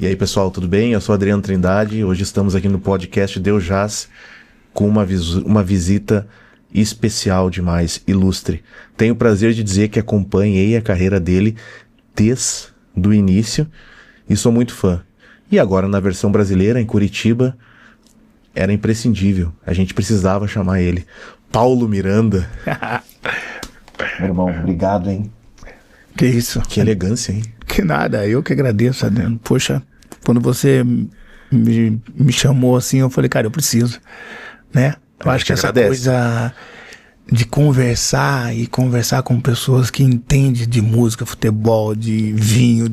E aí, pessoal, tudo bem? Eu sou Adriano Trindade. Hoje estamos aqui no podcast Deus Jaz com uma visita especial demais, ilustre. Tenho o prazer de dizer que acompanhei a carreira dele desde o início e sou muito fã. E agora, na versão brasileira, em Curitiba, era imprescindível. A gente precisava chamar ele. Paulo Miranda. Meu irmão, obrigado, hein? Que isso. Que elegância, hein? Que nada, eu que agradeço, Adriano. Poxa, quando você me chamou assim, eu falei, cara, eu preciso, né? Eu acho que essa coisa de conversar e conversar com pessoas que entendem de música, futebol, de vinho,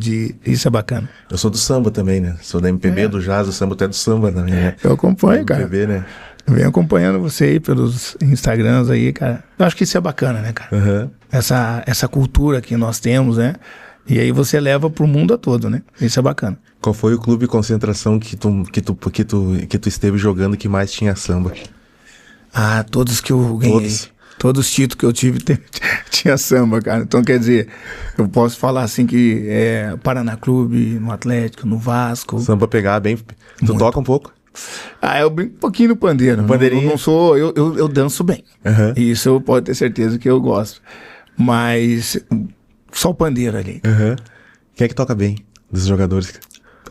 isso é bacana. Eu sou do samba também, né? Sou da MPB, do jazz, do samba, até do samba também, né? Eu acompanho, cara. MPB, né? Eu venho acompanhando você aí pelos Instagrams aí, cara. Eu acho que isso é bacana, né, cara? Uhum. Essa cultura que nós temos, né? E aí você leva pro mundo todo, né? Isso é bacana. Qual foi o clube de concentração que tu esteve jogando que mais tinha samba? Ah, todos que eu ganhei. Todos os títulos que eu tive tinha samba, cara. Então, quer dizer, eu posso falar assim que Paraná Clube, no Atlético, no Vasco. Samba pegar bem... Tu Muito. toca um pouco? Ah, eu brinco um pouquinho no pandeiro. Pandeirinho? Não sou... Eu danço bem. Uhum. Isso eu posso ter certeza que eu gosto. Mas só o pandeiro ali. Uhum. Quem é que toca bem dos jogadores?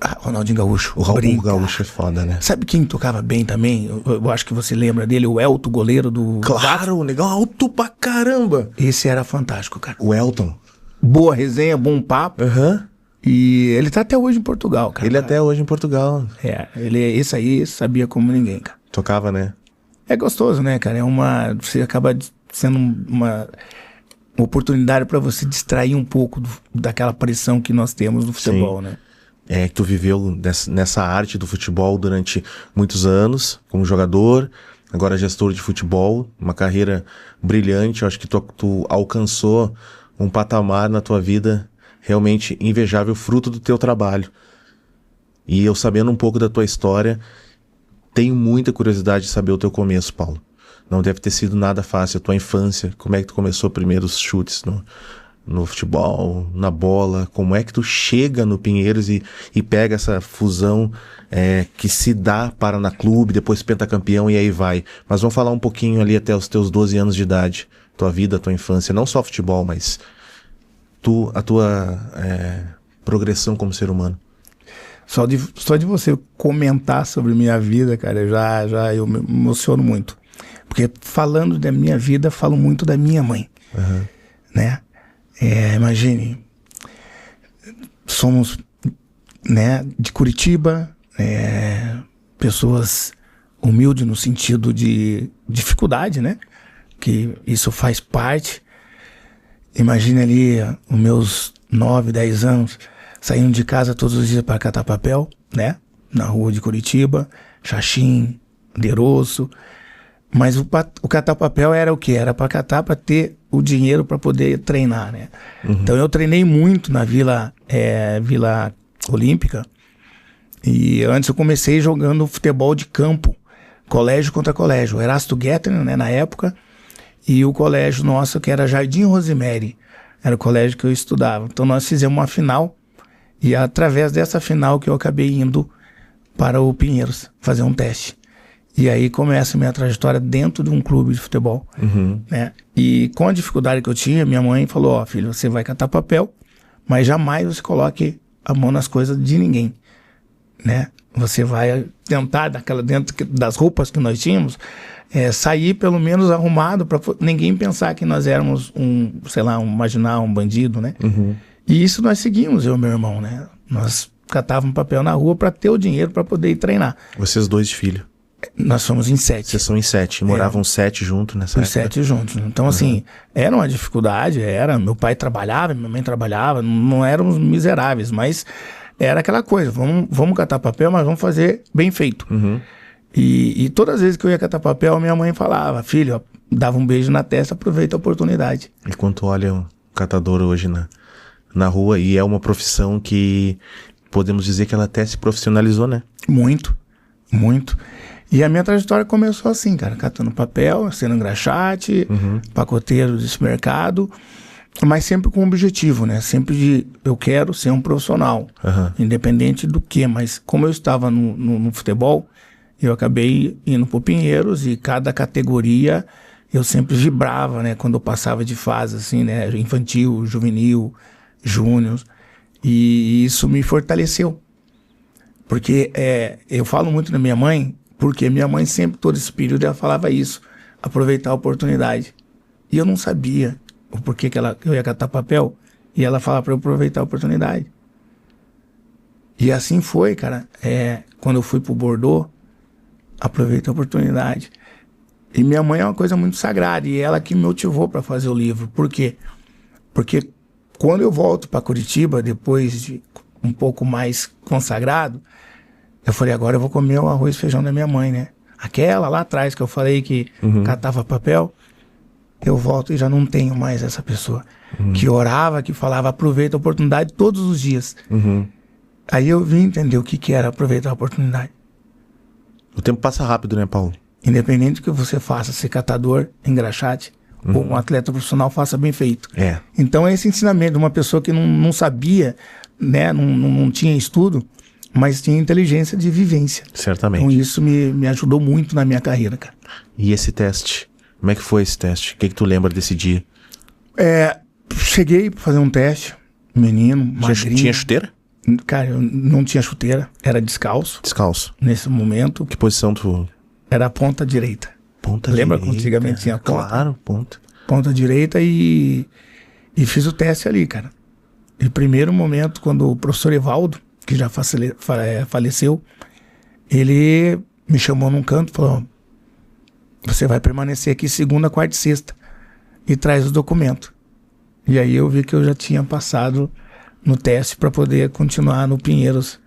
Ah, Ronaldinho Gaúcho. O Raul Gaúcho é foda, né? Sabe quem tocava bem também? Eu acho que você lembra dele, o Elton, goleiro do... Claro, legal, alto pra caramba. Esse era fantástico, cara. O Elton. Boa resenha, bom papo. Aham. E ele tá até hoje em Portugal, cara. Ele até hoje em Portugal. Esse aí sabia como ninguém, cara. Tocava, né? É gostoso, né, cara? Você acaba sendo uma oportunidade pra você distrair um pouco daquela pressão que nós temos no futebol, né? É, que tu viveu nessa arte do futebol durante muitos anos, como jogador, agora gestor de futebol, uma carreira brilhante. Eu acho que tu alcançou um patamar na tua vida realmente invejável, fruto do teu trabalho. E eu, sabendo um pouco da tua história, tenho muita curiosidade de saber o teu começo, Paulo. Não deve ter sido nada fácil a tua infância. Como é que tu começou primeiros chutes no futebol, na bola? Como é que tu chega no Pinheiros e pega essa fusão que se dá Paraná Clube, depois pentacampeão e aí vai? Mas vamos falar um pouquinho ali até os teus 12 anos de idade, tua vida, tua infância, não só futebol, mas a tua progressão como ser humano. Só de você comentar sobre minha vida, cara, eu me emociono muito. Porque falando da minha vida, falo muito da minha mãe, né? Imagine, somos, né, de Curitiba, pessoas humildes no sentido de dificuldade, né? Que isso faz parte. Imagine ali os meus 9, 10 anos saindo de casa todos os dias para catar papel, né? Na rua de Curitiba, Xaxim, Deroço. Mas o catar papel era o quê? Era para catar, para ter o dinheiro para poder treinar, né? Uhum. Então eu treinei muito na Vila Olímpica. E antes eu comecei jogando futebol de campo, colégio contra colégio. Erasto Guettner, né, na época, e o colégio nosso, que era Jardim Rosemary, era o colégio que eu estudava. Então nós fizemos uma final, e através dessa final que eu acabei indo para o Pinheiros fazer um teste. E aí começa a minha trajetória dentro de um clube de futebol, né? E com a dificuldade que eu tinha, minha mãe falou, ó, filho, você vai catar papel, mas jamais você coloque a mão nas coisas de ninguém, né? Você vai tentar, dentro das roupas que nós tínhamos, sair pelo menos arrumado para ninguém pensar que nós éramos um marginal, um bandido, né? E isso nós seguimos, eu e meu irmão, né? Nós catávamos papel na rua para ter o dinheiro para poder ir treinar. Vocês dois de filho? Nós somos em 7. Vocês são em 7, moravam 7 juntos nessa época? 7 juntos. Então, assim, era uma dificuldade, meu pai trabalhava, minha mãe trabalhava, não éramos miseráveis, mas era aquela coisa, vamos catar papel, mas vamos fazer bem feito. E todas as vezes que eu ia catar papel, minha mãe falava, filho, dava um beijo na testa, aproveita a oportunidade. E quando tu olha o catador hoje na rua, e é uma profissão que podemos dizer que ela até se profissionalizou, né? Muito, muito. E a minha trajetória começou assim, cara, catando papel, sendo engraxate, pacoteiro desse mercado. Mas sempre com objetivo, né? Sempre de eu quero ser um profissional, independente do que. Mas como eu estava no futebol, eu acabei indo pro Pinheiros e cada categoria eu sempre vibrava, né? Quando eu passava de fase, assim, né? Infantil, juvenil, júnior. E isso me fortaleceu. Porque eu falo muito da minha mãe, porque minha mãe sempre, todo esse período, ela falava isso, aproveitar a oportunidade. E eu não sabia o porquê que eu ia catar papel, e ela falava para eu aproveitar a oportunidade. E assim foi, cara. Quando eu fui pro Bordeaux, aproveitei a oportunidade. E minha mãe é uma coisa muito sagrada, e ela que me motivou para fazer o livro. Por quê? Porque quando eu volto para Curitiba, depois de um pouco mais consagrado, eu falei, agora eu vou comer o arroz e feijão da minha mãe, né? Aquela lá atrás que eu falei que catava papel, eu volto e já não tenho mais essa pessoa. Que orava, que falava, aproveita a oportunidade todos os dias. Aí eu vim entender o que era aproveitar a oportunidade. O tempo passa rápido, né, Paulo? Independente do que você faça, ser catador, engraxate, ou um atleta profissional, faça bem feito. Então esse ensinamento de uma pessoa que não sabia, né, não tinha estudo, mas tinha inteligência de vivência. Certamente. Então isso me ajudou muito na minha carreira, cara. E esse teste? Como é que foi esse teste? O que tu lembra desse dia? Cheguei pra fazer um teste, menino, magrinho. Tinha chuteira? Cara, eu não tinha chuteira, era descalço. Descalço. Nesse momento. Que posição tu... Era a ponta direita. Ponta Lembra direita? Quando antigamente tinha ponta? Claro, ponta. Ponta direita e fiz o teste ali, cara. E primeiro momento, quando o professor Evaldo, que já faleceu, ele me chamou num canto e falou, você vai permanecer aqui segunda, quarta e sexta e traz os documentos. E aí eu vi que eu já tinha passado no teste para poder continuar no Pinheiros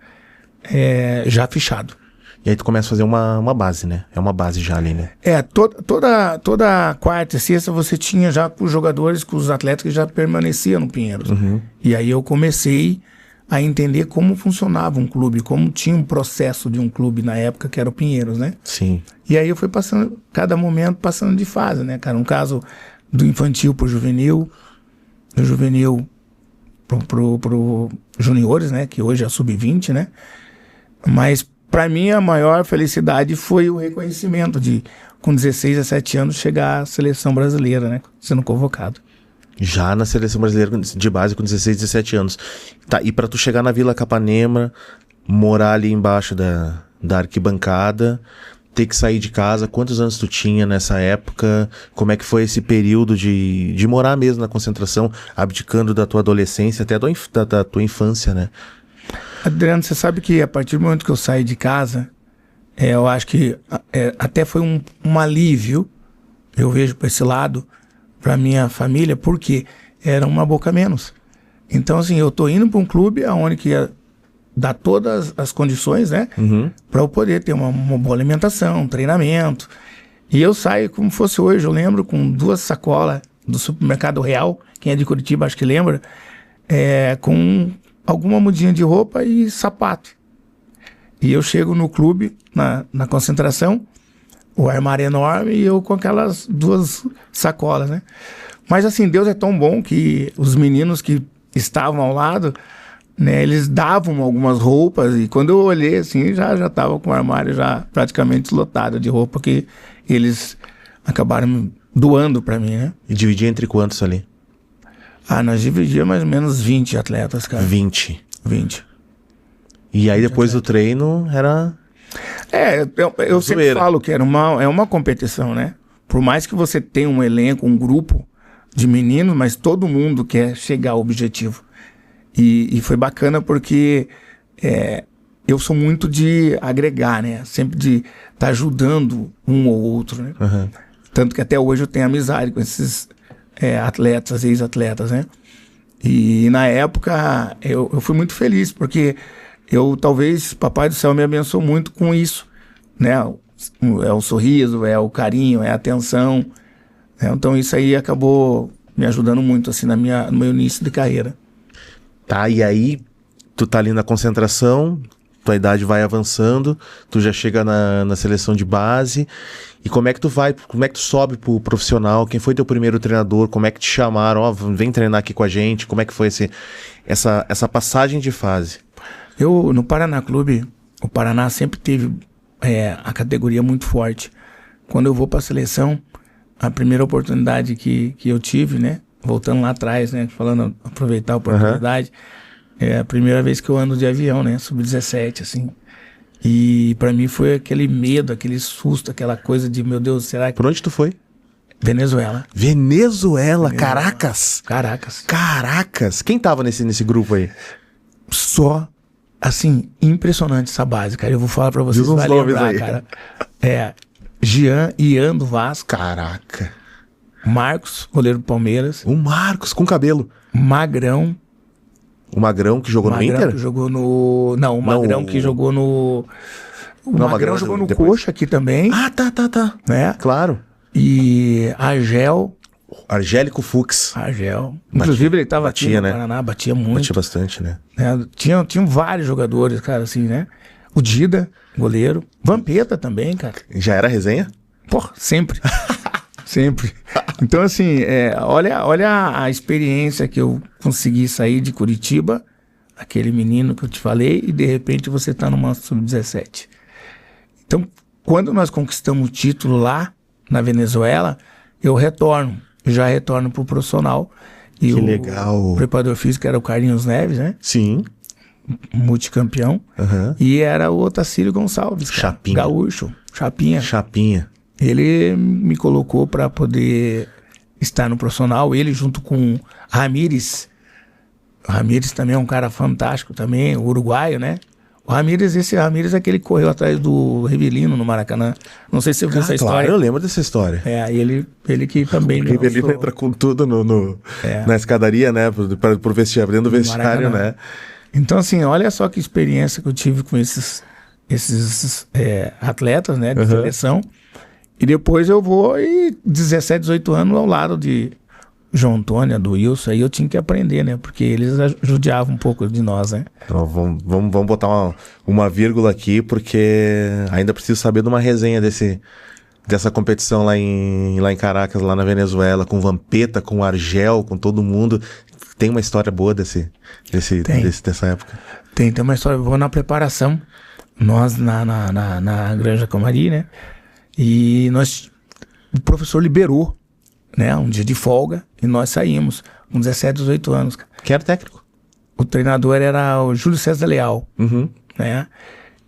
já fechado. E aí tu começa a fazer uma base, né? É uma base já ali, né? Toda quarta e sexta você tinha já com os jogadores, com os atletas que já permaneciam no Pinheiros. E aí eu comecei a entender como funcionava um clube, como tinha um processo de um clube na época, que era o Pinheiros, né? Sim. E aí eu fui passando, cada momento passando de fase, né, cara? Um caso do infantil pro juvenil, do juvenil pro juniores, né? Que hoje é sub-20, né? Mas para mim a maior felicidade foi o reconhecimento de, com 16, 17 anos, chegar à seleção brasileira, né? Sendo convocado. Já na seleção brasileira de base com 16, 17 anos. Tá, e pra tu chegar na Vila Capanema, morar ali embaixo da arquibancada, ter que sair de casa, quantos anos tu tinha nessa época? Como é que foi esse período de morar mesmo na concentração, abdicando da tua adolescência, até da tua infância, né? Adriano, você sabe que a partir do momento que eu saí de casa, eu acho que até foi um alívio, eu vejo por esse lado, para minha família, porque era uma boca a menos. Então, assim, eu tô indo para um clube onde que ia dar todas as condições, né? Para eu poder ter uma boa alimentação, um treinamento. E eu saio como fosse hoje, eu lembro, com 2 sacolas do Supermercado Real, quem é de Curitiba acho que lembra, com alguma mudinha de roupa e sapato. E eu chego no clube, na concentração, o armário enorme e eu com aquelas 2 sacolas, né? Mas assim, Deus é tão bom que os meninos que estavam ao lado, né, eles davam algumas roupas e quando eu olhei assim, já tava com o armário já praticamente lotado de roupa que eles acabaram doando para mim, né? E dividia entre quantos ali? Nós dividíamos mais ou menos 20 atletas, cara. 20. E aí 20 depois do treino era... eu sempre falo que é uma competição, né? Por mais que você tenha um elenco, um grupo de meninos, mas todo mundo quer chegar ao objetivo. E foi bacana porque eu sou muito de agregar, né? Sempre de estar ajudando um ou outro, né? Tanto que até hoje eu tenho amizade com esses atletas, ex-atletas, né? E na época eu fui muito feliz, porque talvez Papai do Céu me abençoou muito com isso, né? É o sorriso, é o carinho, é a atenção, né? Então isso aí acabou me ajudando muito, assim, no meu início de carreira. Tá, e aí tu tá ali na concentração, tua idade vai avançando, tu já chega na seleção de base. E como é que tu sobe pro profissional? Quem foi teu primeiro treinador? Como é que te chamaram? Ó, vem treinar aqui com a gente. Como é que foi essa passagem de fase? Eu, no Paraná Clube, o Paraná sempre teve a categoria muito forte. Quando eu vou para a seleção, a primeira oportunidade que eu tive, né? Voltando lá atrás, né? Falando, aproveitar a oportunidade. É a primeira vez que eu ando de avião, né? Sub-17, assim. E pra mim foi aquele medo, aquele susto, aquela coisa de, meu Deus, será que... Por onde tu foi? Venezuela. Venezuela. Caracas. Caracas. Quem tava nesse grupo aí? Só, assim, impressionante essa base, cara. Eu vou falar pra vocês, Diz uns vai nomes lembrar, aí. cara. Ian do Vasco. Caraca. Marcos, goleiro do Palmeiras. O Marcos, com cabelo. Magrão. O Magrão que jogou no Inter? Que jogou no... Não, o Magrão que jogou no... O Magrão jogou no depois. Coxa aqui também. Ah, tá. Né? Claro. E Argel. Argélico Fux. Inclusive ele tava batia, aqui no né? Paraná, batia muito. Batia bastante, né? Tinham vários jogadores, cara, assim, né? O Dida, goleiro. Vampeta também, cara. Já era resenha? Porra, sempre. Sempre. Então, assim, olha a experiência que eu consegui sair de Curitiba, aquele menino que eu te falei, e de repente você tá numa Sub-17. Então, quando nós conquistamos o título lá, na Venezuela, eu já retorno pro profissional. E que legal. O preparador físico era o Carlinhos Neves, né? Sim. Multicampeão. E era o Otacílio Gonçalves, cara. Chapinha. Gaúcho. Chapinha. Ele me colocou para poder estar no profissional, ele junto com Ramírez. O Ramírez também é um cara fantástico também, uruguaio, né? Esse Ramírez é aquele que correu atrás do Rivelino no Maracanã. Não sei se você viu essa história. Claro, eu lembro dessa história. Ele que também... O Rivelino entra com tudo na escadaria, né? Pro vestiário, dentro do vestiário, né? Então, assim, olha só que experiência que eu tive com esses atletas, né? De seleção. E depois eu vou, 17, 18 anos, ao lado de João Antônio, do Wilson, aí eu tinha que aprender, né? Porque eles judiavam um pouco de nós, né? Então, vamos botar uma vírgula aqui, porque ainda preciso saber de uma resenha dessa competição lá em Caracas, lá na Venezuela, com Vampeta, com Argel, com todo mundo. Tem uma história boa dessa época? Tem uma história boa na preparação. Nós, na Granja Comari, né? E o professor liberou, né, um dia de folga, e nós saímos com 17, 18 anos. Quem era o técnico? O treinador era o Júlio César Leal, né?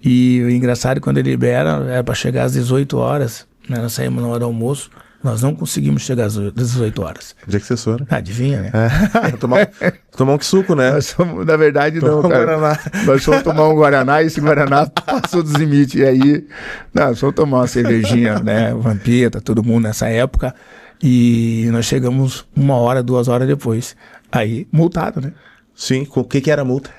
E o engraçado, quando ele libera, era para chegar às 18 horas, né? Nós saímos na hora do almoço, nós não conseguimos chegar às 18 horas. Onde é que vocês foram? Adivinha, né? Tomar um suco, né? Na verdade, não, cara. Nós fomos tomar um Guaraná e esse Guaraná passou dos limites. E aí, nós fomos tomar uma cervejinha, né? Vampeta, todo mundo nessa época. E nós chegamos 1 hora, 2 horas depois. Aí, multado, né? Sim, o que era a multa?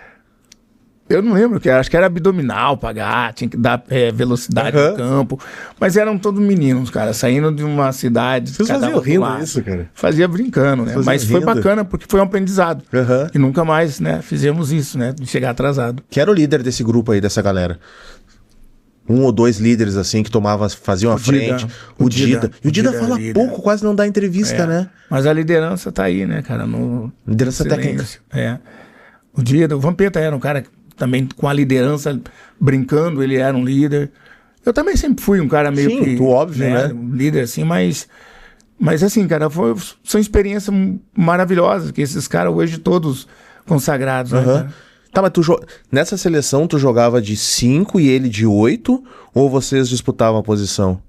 Eu não lembro, acho que era abdominal, pagar, tinha que dar velocidade no campo. Mas eram todos meninos, cara, saindo de uma cidade. Vocês faziam rindo isso, cara? Fazia brincando, né? Mas foi bacana, porque foi um aprendizado. E nunca mais, né, fizemos isso, né? De chegar atrasado. Que era o líder desse grupo aí, dessa galera? 1 ou 2 líderes, assim, que faziam a frente. O Dida. E o Dida fala pouco, quase não dá entrevista, né? Mas a liderança tá aí, né, cara? Liderança técnica. O Dida, o Vampeta era um cara também com a liderança, brincando, ele era um líder. Eu também sempre fui um cara meio que... Sim, óbvio, né? Um líder, assim, mas assim, cara, são experiências maravilhosas, que esses caras hoje todos consagrados, né, cara? Tá, mas nessa seleção tu jogava de 5 e ele de 8? Ou vocês disputavam a posição?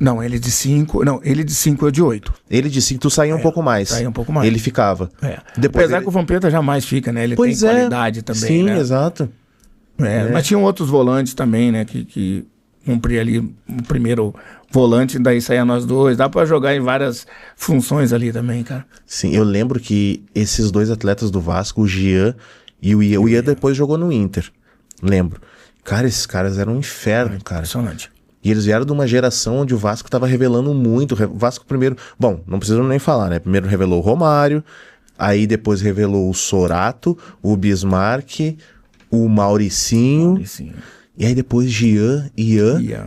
Não, ele de 5. Não, ele de 5 eu de 8. Ele de 5, tu saía um pouco mais. Saía um pouco mais. Ele ficava. Apesar que o Vampeta jamais fica, né? Ele tem qualidade também. Sim, né? exato. Mas tinham outros volantes também, né? Que cumpria ali o primeiro volante, daí saía nós dois. Dá pra jogar em várias funções ali também, cara. Sim, eu lembro que esses 2 atletas do Vasco, o Jean e o Ian. O Ian depois jogou no Inter. Lembro. Cara, esses caras eram um inferno, cara. Impressionante. E eles vieram de uma geração onde o Vasco tava revelando muito. O Vasco primeiro... Bom, não precisamos nem falar, né? Primeiro revelou o Romário, aí depois revelou o Sorato, o Bismarck, o Mauricinho. E aí depois Ian.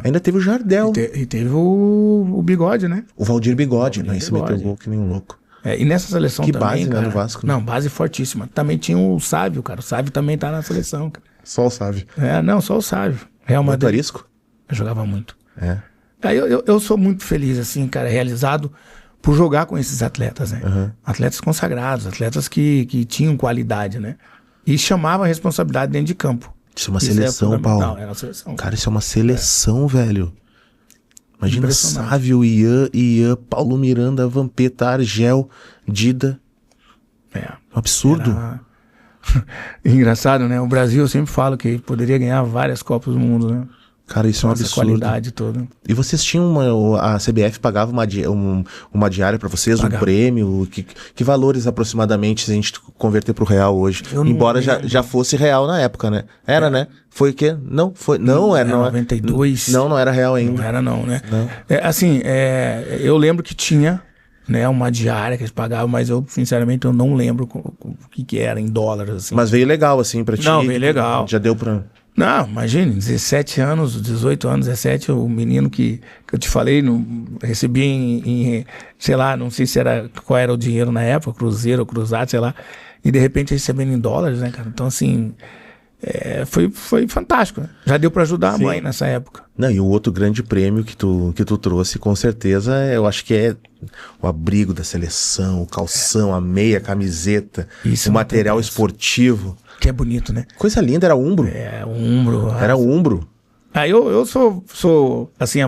Ainda teve o Jardel. E teve o Bigode, né? O Valdir Bigode. Não, esse meteu gol que nem um louco. E nessa seleção que também, base, cara, né, do Vasco. Né? Não, base fortíssima. Também tinha o Sávio, cara. O Sávio também tá na seleção, cara. Só o Sávio. Não, só o Sávio. Real Madrid. Arisco? Eu jogava muito. Eu sou muito feliz, assim, cara, realizado por jogar com esses atletas, né? Atletas consagrados, atletas que tinham qualidade, né? E chamava a responsabilidade dentro de campo. Isso é uma seleção, Paulo. Não, era uma seleção. Cara, isso é uma seleção, velho. Imagina Sávio, Ian, Paulo Miranda, Vampeta, Argel, Dida. Um absurdo. Engraçado, né? O Brasil, eu sempre falo que poderia ganhar várias Copas do Mundo, né? Cara, isso é um absurdo. Essa qualidade toda. E vocês tinham a CBF pagava uma diária pra vocês, um prêmio? Que valores aproximadamente se a gente converter pro real hoje? Embora já fosse real na época, né? Era, né? Foi o quê? Não, foi. Não, era 92. Não era real ainda. Não era, não, né? Não. Eu lembro que tinha, né, uma diária que eles pagavam, mas eu, sinceramente, eu não lembro o que era em dólares, assim. Mas veio legal, assim, pra ti? Não, veio legal. Já deu pra... Não, imagine, 17 anos, 18 anos, 17, o menino que eu te falei, recebia em, sei lá, não sei qual era o dinheiro na época, cruzeiro ou cruzado, sei lá, e de repente recebendo em dólares, né, cara? Então, assim, foi fantástico, né? Já deu para ajudar a mãe nessa época. Não, e o outro grande prêmio que tu trouxe, com certeza, eu acho que é o abrigo da seleção, o calção, a meia, a camiseta, o material esportivo. Que é bonito, né? Coisa linda, era Umbro. Umbro. Era Umbro. Eu sou assim,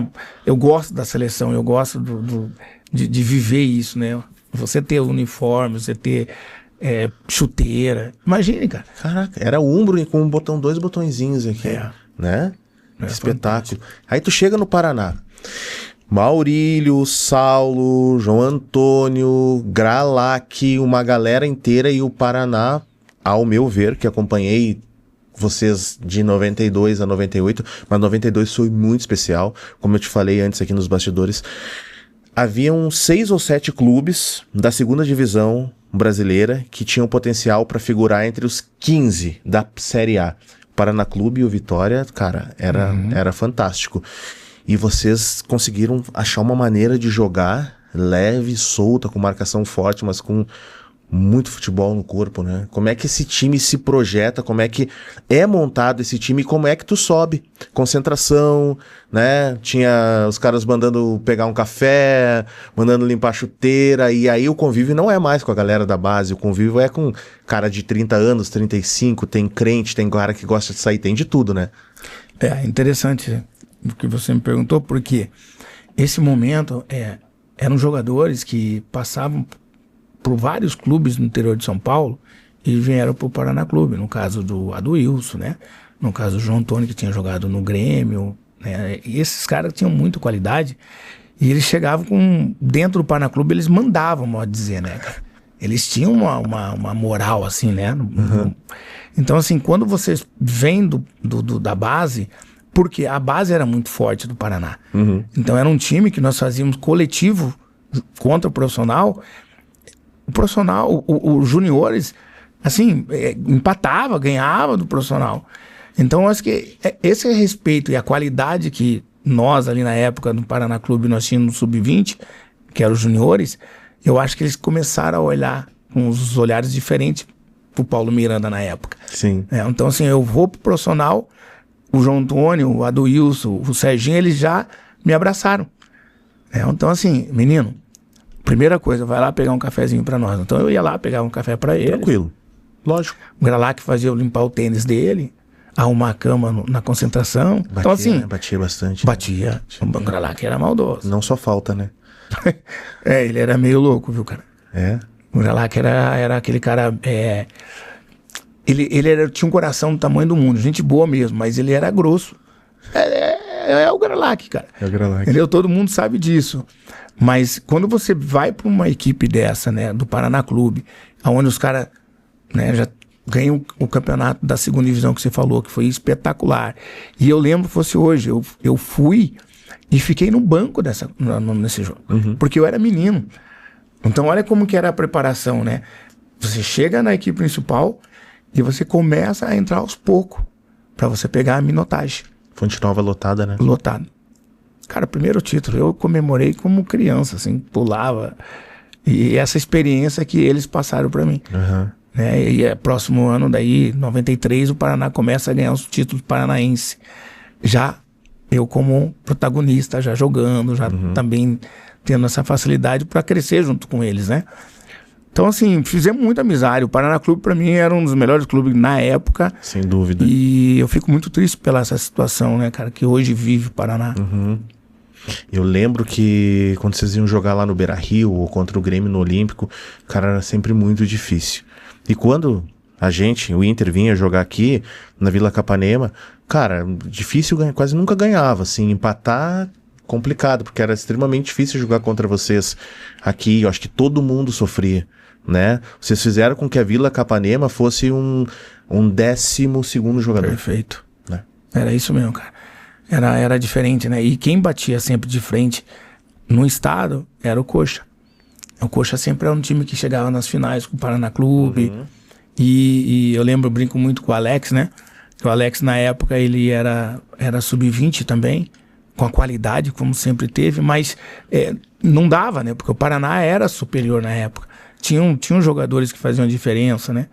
eu gosto da seleção, eu gosto de viver isso, né? Você ter uniforme, você ter chuteira. Imagine, cara. Caraca, era Umbro com dois botõezinhos aqui, né? Espetáculo. Aí tu chega no Paraná. Maurílio, Saulo, João Antônio, Gralac, uma galera inteira, e o Paraná, ao meu ver, que acompanhei vocês de 92 a 98, mas 92 foi muito especial, como eu te falei antes aqui nos bastidores. Haviam 6 ou 7 clubes da segunda divisão brasileira que tinham potencial para figurar entre os 15 da Série A. O Paraná Clube e o Vitória, cara, era fantástico. E vocês conseguiram achar uma maneira de jogar leve, solta, com marcação forte, mas com muito futebol no corpo, né? Como é que esse time se projeta, como é que é montado esse time e como é que tu sobe? Concentração, né? Tinha os caras mandando pegar um café, mandando limpar a chuteira, e aí o convívio não é mais com a galera da base, o convívio é com cara de 30 anos, 35, tem crente, tem cara que gosta de sair, tem de tudo, né? É interessante o que você me perguntou, porque esse momento eram jogadores que passavam por vários clubes no interior de São Paulo e vieram para o Paraná Clube, no caso do Aduilson, né? No caso do João Antônio, que tinha jogado no Grêmio, né? E esses caras tinham muita qualidade e eles chegavam dentro do Paraná Clube, eles mandavam, pode dizer, né, cara? Eles tinham uma moral, assim, né? Então, assim, quando vocês vêm da base, porque a base era muito forte do Paraná. Então era um time que nós fazíamos coletivo contra o profissional. O profissional, os juniores, assim, empatava, ganhava do profissional. Então, eu acho que esse respeito e a qualidade que nós, ali na época, no Paraná Clube, nós tínhamos no Sub-20, que eram os juniores, eu acho que eles começaram a olhar com os olhares diferentes pro Paulo Miranda na época. Sim. Então, assim, eu vou pro profissional, o João Antônio, o Aduilson, o Serginho, eles já me abraçaram. Então, assim, menino, primeira coisa, vai lá pegar um cafezinho pra nós. Então eu ia lá, pegava um café pra ele. Tranquilo. Lógico. O Gralac fazia eu limpar o tênis dele, arrumar a cama na concentração. Batia, então assim... Né? Batia bastante. Batia. O Gralac era maldoso. Não só falta, né? Ele era meio louco, viu, cara? O Gralac era aquele cara... Ele tinha um coração do tamanho do mundo, gente boa mesmo, mas ele era grosso. É o Gralac, cara. É o Gralac. Entendeu? Todo mundo sabe disso. Mas quando você vai para uma equipe dessa, né, do Paraná Clube, onde os caras, né, já ganham o campeonato da segunda divisão que você falou, que foi espetacular. E eu lembro, fosse hoje, eu fui e fiquei no banco nesse jogo. Porque eu era menino. Então olha como que era a preparação, né? Você chega na equipe principal E você começa a entrar aos poucos, pra você pegar a minutagem. Fonte Nova lotada, né? Lotado. Cara, primeiro título, eu comemorei como criança, assim, pulava. E essa experiência que eles passaram pra mim. Uhum. Né? E próximo ano, daí, 93, o Paraná começa a ganhar os títulos paranaense. Já eu como protagonista, já jogando, já também tendo essa facilidade para crescer junto com eles, né? Então, assim, fizemos muita amizade. O Paraná Clube, para mim, era um dos melhores clubes na época. Sem dúvida. E eu fico muito triste pela essa situação, né, cara, que hoje vive o Paraná. Eu lembro que quando vocês iam jogar lá no Beira-Rio ou contra o Grêmio no Olímpico, cara, era sempre muito difícil. E quando o Inter vinha jogar aqui na Vila Capanema, cara, difícil ganhar, quase nunca ganhava, assim, empatar complicado, porque era extremamente difícil jogar contra vocês aqui, eu acho que todo mundo sofria, né? Vocês fizeram com que a Vila Capanema fosse um 12º jogador. Perfeito. Né? Era isso mesmo, cara. Era diferente, né? E quem batia sempre de frente no estado era o Coxa. O Coxa sempre era um time que chegava nas finais com o Paraná Clube. E eu lembro, brinco muito com o Alex, né? O Alex, na época, ele era sub-20 também, com a qualidade, como sempre teve, mas não dava, né? Porque o Paraná era superior na época. Tinham jogadores que faziam a diferença, né?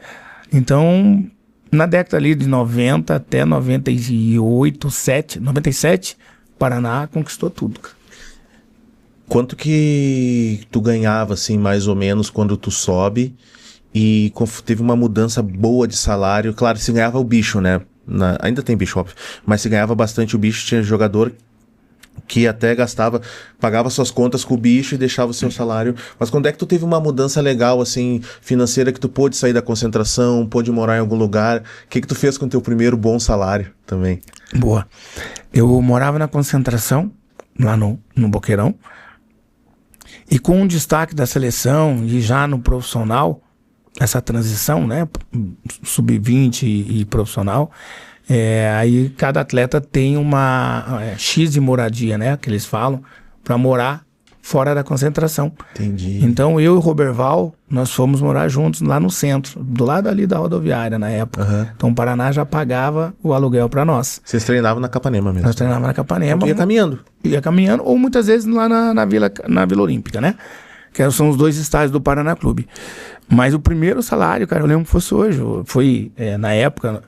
Então, na década ali de 90 até 98, 97, o Paraná conquistou tudo, cara. Quanto que tu ganhava, assim, mais ou menos, quando tu sobe e teve uma mudança boa de salário? Claro, se ganhava o bicho, né? Ainda tem bicho, óbvio, mas se ganhava bastante o bicho, tinha jogador que até pagava suas contas com o bicho e deixava o seu salário. Mas quando é que tu teve uma mudança legal, assim, financeira, que tu pôde sair da concentração, pôde morar em algum lugar? O que tu fez com o teu primeiro bom salário também? Boa. Eu morava na concentração, lá no Boqueirão, e com o destaque da seleção e já no profissional, essa transição, né, sub-20 e profissional, aí cada atleta tem uma X de moradia, né, que eles falam, para morar fora da concentração. Entendi. Então eu e o Roberval, nós fomos morar juntos lá no centro, do lado ali da rodoviária na época. Então o Paraná já pagava o aluguel para nós. Vocês treinavam na Capanema mesmo? Nós treinávamos na Capanema. Então, ia caminhando? Ia caminhando, ou muitas vezes lá na Vila Olímpica, né? Que são os dois estádios do Paraná Clube. Mas o primeiro salário, cara, eu lembro que fosse hoje. Foi, na época,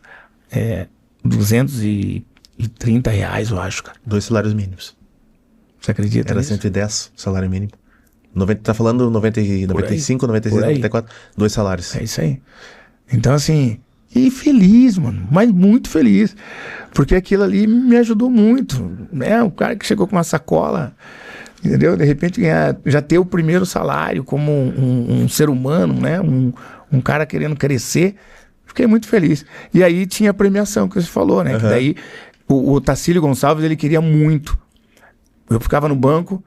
R$230, eu acho, cara. 2 salários mínimos. Você acredita Era nisso? 110 salário mínimo. Tá falando 95, 96, 94, 2 salários. É isso aí. Então, assim, e feliz, mano, mas muito feliz. Porque aquilo ali me ajudou muito, né? O cara que chegou com uma sacola, entendeu? De repente já ter o primeiro salário como um ser humano, né? Um cara querendo crescer. Fiquei muito feliz. E aí tinha a premiação que você falou, né? Que daí o Tacílio Gonçalves, ele queria muito. Eu ficava no banco,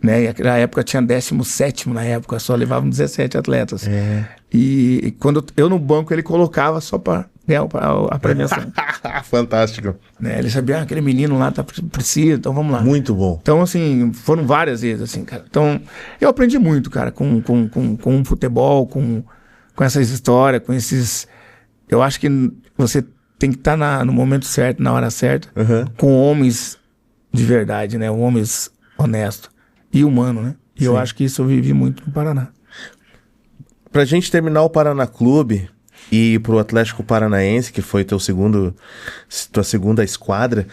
né? E na época tinha 17º, na época só levavam 17 atletas. E quando eu no banco, ele colocava só para ganhar a premiação. Fantástico. Né? Ele sabia, aquele menino lá precisa, então vamos lá. Muito bom. Então, assim, foram várias vezes, assim, cara. Então, eu aprendi muito, cara, com o futebol, com essas histórias, com esses... Eu acho que você tem que estar no momento certo, na hora certa, com homens de verdade, né? Homens honestos e humanos, né? E eu acho que isso eu vivi muito no Paraná. Pra gente terminar o Paraná Clube e ir pro Atlético Paranaense, que foi tua segunda esquadra,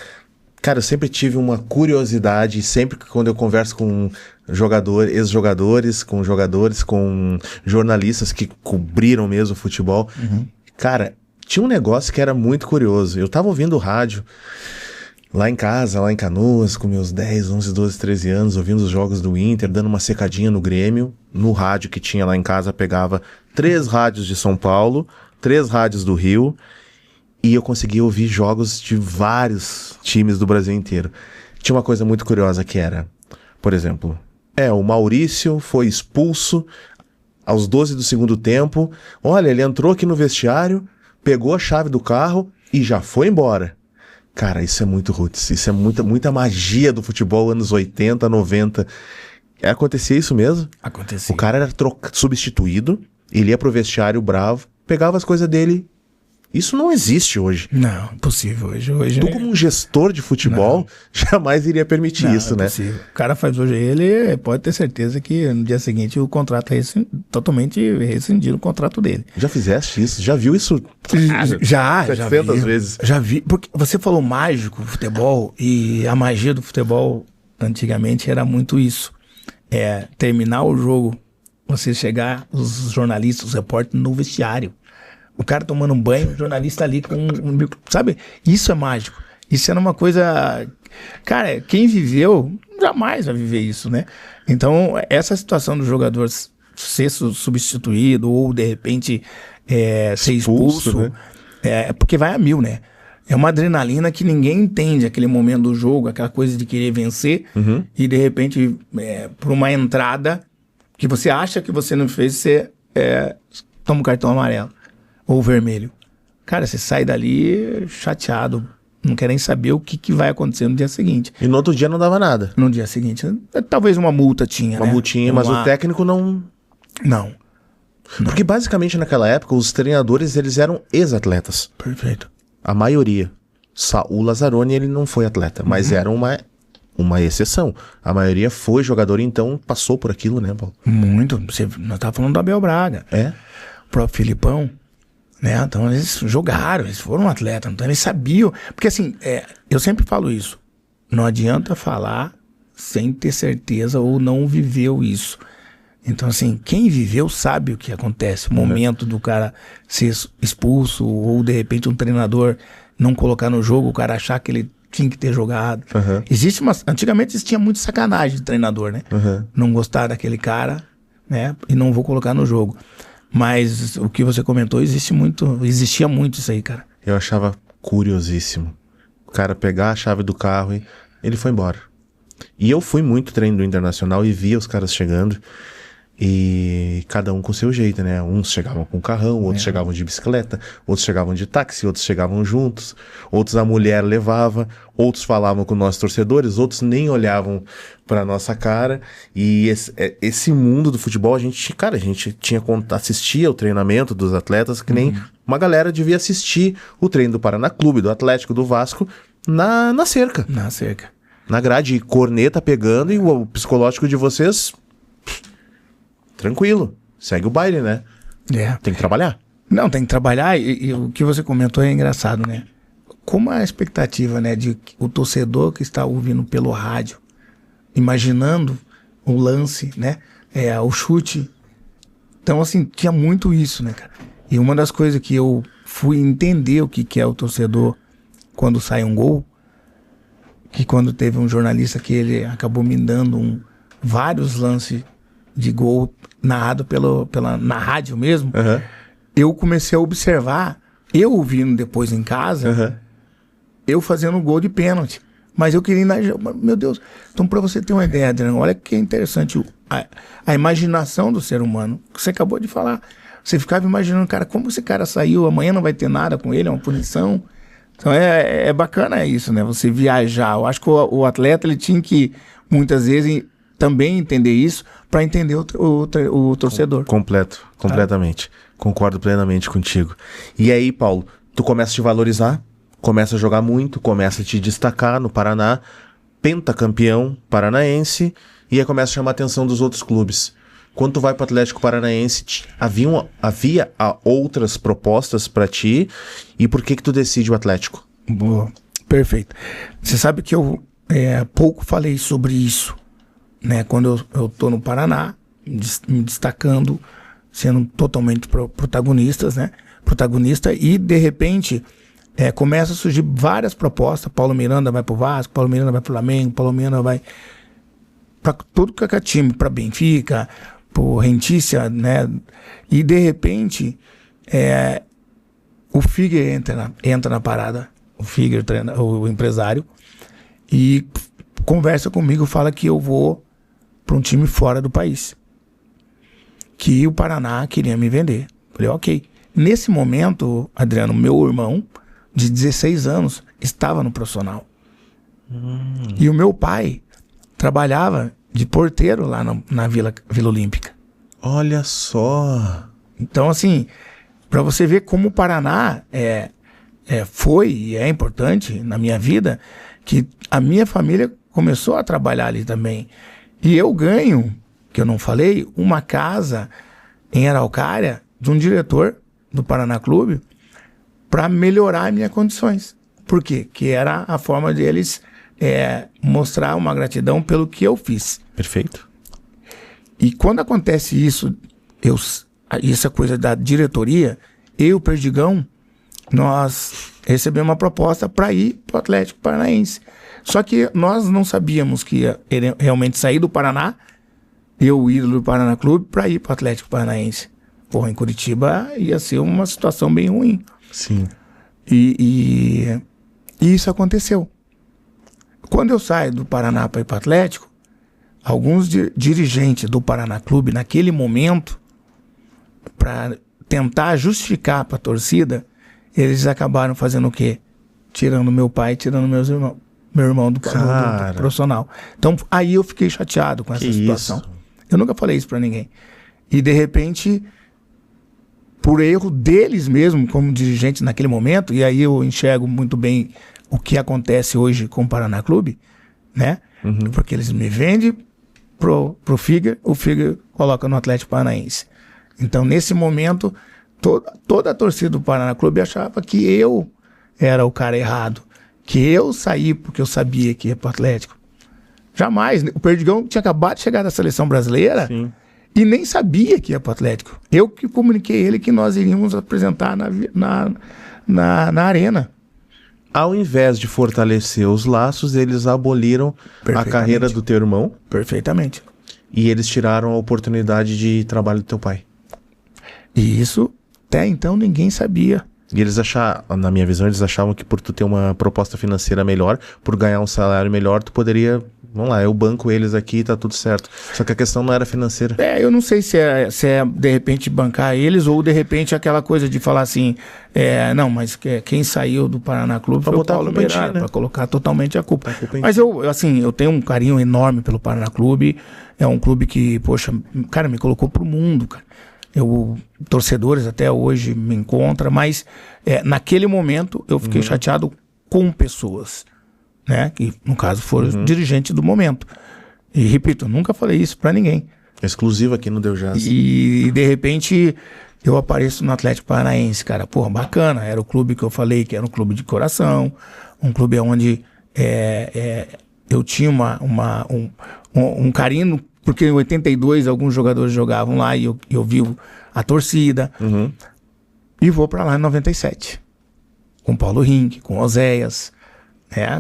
cara, eu sempre tive uma curiosidade, sempre que quando eu converso com ex-jogadores, com jornalistas que cobriram mesmo o futebol, cara, tinha um negócio que era muito curioso. Eu tava ouvindo rádio lá em casa, lá em Canoas, com meus 10, 11, 12, 13 anos, ouvindo os jogos do Inter, dando uma secadinha no Grêmio. No rádio que tinha lá em casa, pegava 3 rádios de São Paulo, 3 rádios do Rio, e eu conseguia ouvir jogos de vários times do Brasil inteiro. Tinha uma coisa muito curiosa que era, por exemplo, o Maurício foi expulso aos 12 do segundo tempo. Olha, ele entrou aqui no vestiário, pegou a chave do carro e já foi embora. Cara, isso é muito roots, isso é muita magia do futebol anos 80, 90. Acontecia isso mesmo? Acontecia. O cara era substituído, ele ia pro vestiário bravo, pegava as coisas dele Isso não existe hoje. Não, impossível. Hoje Tu, como um gestor de futebol, jamais iria permitir isso, né? Impossível. O cara faz hoje ele pode ter certeza que no dia seguinte o contrato é totalmente rescindido, o contrato dele. Já fizeste isso? Já viu isso? Já 700 vi. vezes. Já vi. Porque você falou mágico, futebol, e a magia do futebol antigamente era muito isso. Terminar o jogo, você chegar, os jornalistas, os repórteres no vestiário. O cara tomando um banho, o jornalista ali com sabe? Isso é mágico. Isso era uma coisa... Cara, quem viveu, jamais vai viver isso, né? Então, essa situação do jogador ser substituído ou, de repente, ser expulso, né? É porque vai a mil, né? É uma adrenalina que ninguém entende aquele momento do jogo, aquela coisa de querer vencer e, de repente, por uma entrada que você acha que você não fez, você toma um cartão amarelo. Ou vermelho. Cara, você sai dali chateado, não quer nem saber o que vai acontecer no dia seguinte. E no outro dia não dava nada. No dia seguinte, talvez uma multa tinha, Uma multinha, mas o técnico não... Não. Porque basicamente naquela época os treinadores eles eram ex-atletas. Perfeito. A maioria. O Lazzaroni ele não foi atleta, mas era uma exceção. A maioria foi jogador, então passou por aquilo, né, Paulo? Muito. Nós estávamos falando do Abel Braga. O próprio Filipão. Né? Então eles jogaram, eles foram atletas, então eles sabiam. Porque assim, eu sempre falo isso. Não adianta falar sem ter certeza ou não viveu isso. Então assim, quem viveu sabe o que acontece. O momento do cara ser expulso ou de repente um treinador não colocar no jogo, o cara achar que ele tinha que ter jogado. Antigamente existia muito sacanagem de treinador, né? Não gostar daquele cara, né? E não vou colocar no jogo. Mas o que você comentou, existia muito isso aí, cara. Eu achava curiosíssimo. O cara pegar a chave do carro e ele foi embora. E eu fui muito treino do Internacional e via os caras chegando. E cada um com o seu jeito, né? Uns chegavam com carrão, outros chegavam de bicicleta, outros chegavam de táxi, outros chegavam juntos, outros a mulher levava, outros falavam com nós torcedores, outros nem olhavam pra nossa cara. E esse mundo do futebol, a gente assistia o treinamento dos atletas, que nem uma galera devia assistir o treino do Paraná Clube, do Atlético, do Vasco, na cerca. Na cerca. Na grade, corneta pegando, e o psicológico de vocês... Tranquilo, segue o baile, né? Tem que trabalhar. Não, tem que trabalhar e o que você comentou é engraçado, né? Como a expectativa, né, de o torcedor que está ouvindo pelo rádio, imaginando o lance, né, o chute. Então, assim, tinha muito isso, né, cara? E uma das coisas que eu fui entender o que é o torcedor quando sai um gol, que quando teve um jornalista que ele acabou me dando vários lances de gol narrado na rádio mesmo, eu comecei a observar, eu ouvindo depois em casa, eu fazendo um gol de pênalti. Mas eu queria... Meu Deus. Então, para você ter uma ideia, Adriano, olha que interessante a imaginação do ser humano, que você acabou de falar. Você ficava imaginando, cara, como esse cara saiu, amanhã não vai ter nada com ele, é uma punição. Então, é bacana isso, né? Você viajar. Eu acho que o atleta, ele tinha que, muitas vezes... também entender isso para entender o torcedor. Completamente. Concordo plenamente contigo. E aí, Paulo, tu começa a te valorizar, começa a jogar muito, começa a te destacar no Paraná, pentacampeão paranaense, e aí começa a chamar a atenção dos outros clubes. Quando tu vai para o Atlético Paranaense, havia outras propostas para ti, e por que tu decide o Atlético? Boa, perfeito. Você sabe que eu pouco falei sobre isso. Né, quando eu tô no Paraná, me destacando, sendo totalmente protagonista, e de repente começa a surgir várias propostas. Paulo Miranda vai pro Vasco, Paulo Miranda vai pro Flamengo, Paulo Miranda vai para todo que é time, para Benfica, pro Rentícia, né? E de repente o Figueiredo entra na parada, o Figueiredo, o empresário, e conversa comigo, fala que eu vou para um time fora do país, que o Paraná queria me vender. Falei, ok. Nesse momento, Adriano, meu irmão de 16 anos estava no profissional. E o meu pai trabalhava de porteiro lá na Vila Olímpica. Olha só. Então, assim, Para você ver como o Paraná foi e é importante na minha vida, que a minha família começou a trabalhar ali também. E eu ganho, que eu não falei, uma casa em Araucária de um diretor do Paraná Clube para melhorar minhas condições. Por quê? Que era a forma deles mostrar uma gratidão pelo que eu fiz. Perfeito. E quando acontece isso, essa coisa da diretoria, eu e o Perdigão, nós recebemos uma proposta para ir para o Atlético Paranaense. Só que nós não sabíamos que ia realmente sair do Paraná, eu, o ídolo do Paraná Clube, para ir para o Atlético Paranaense. Porra, em Curitiba ia ser uma situação bem ruim. Sim. E isso aconteceu. Quando eu saio do Paraná para ir para o Atlético, alguns dirigentes do Paraná Clube, naquele momento, para tentar justificar para a torcida, eles acabaram fazendo o quê? Tirando meu pai, tirando meu irmão do profissional. Então, aí eu fiquei chateado com essa situação. Isso? Eu nunca falei isso para ninguém. E, de repente, por erro deles mesmo, como dirigentes naquele momento, e aí eu enxergo muito bem o que acontece hoje com o Paraná Clube, né? Uhum. Porque eles me vendem pro Figa, o Figa coloca no Atlético Paranaense. Então, nesse momento, toda a torcida do Paraná Clube achava que eu era o cara errado, que eu saí porque eu sabia que ia pro Atlético. Jamais. O Perdigão tinha acabado de chegar da seleção brasileira. Sim. E nem sabia que ia pro Atlético. Eu que comuniquei ele que nós iríamos apresentar na arena. Ao invés de fortalecer os laços, eles aboliram a carreira do teu irmão. Perfeitamente. E eles tiraram a oportunidade de trabalho do teu pai. E isso, até então, ninguém sabia. E eles na minha visão, eles achavam que por tu ter uma proposta financeira melhor, por ganhar um salário melhor, tu poderia... Vamos lá, eu banco eles aqui e tá tudo certo. Só que a questão não era financeira. Eu não sei se é de repente bancar eles ou de repente aquela coisa de falar assim, não, mas quem saiu do Paraná Clube foi o Paulo Miranda, para colocar totalmente a culpa. Mas eu tenho um carinho enorme pelo Paraná Clube. É um clube que, poxa, cara, me colocou pro mundo, cara. Torcedores até hoje me encontram, mas naquele momento eu fiquei chateado com pessoas, né? Que no caso foram os dirigentes do momento. E repito, eu nunca falei isso pra ninguém. Exclusivo aqui no Deu Jazz. E de repente eu apareço no Atlético Paranaense, cara, porra, bacana. Era o clube que eu falei que era um clube de coração, um clube onde eu tinha um carinho, porque em 82 alguns jogadores jogavam lá e eu vi a torcida. E vou pra lá em 97. Com Paulo Rink, com Oséias,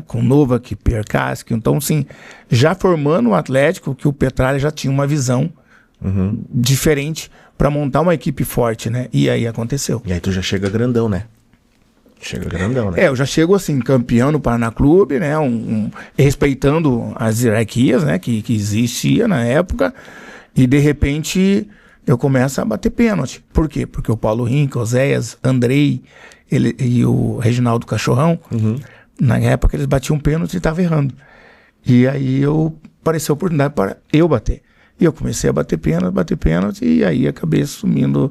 com Novak, Pierre-Casque. Então, assim, já formando o Atlético, que o Petralha já tinha uma visão diferente para montar uma equipe forte, né? E aí aconteceu. E aí tu já chega grandão, né? Eu já chego assim, campeão no Paraná Clube, né? Respeitando as hierarquias, né? Que existia na época. E de repente eu começo a bater pênalti. Por quê? Porque o Paulo Rink, Oséias, Andrei e o Reginaldo Cachorrão, na época eles batiam pênalti e estavam errando. E aí apareceu a oportunidade para eu bater. E eu comecei a bater pênalti e aí acabei assumindo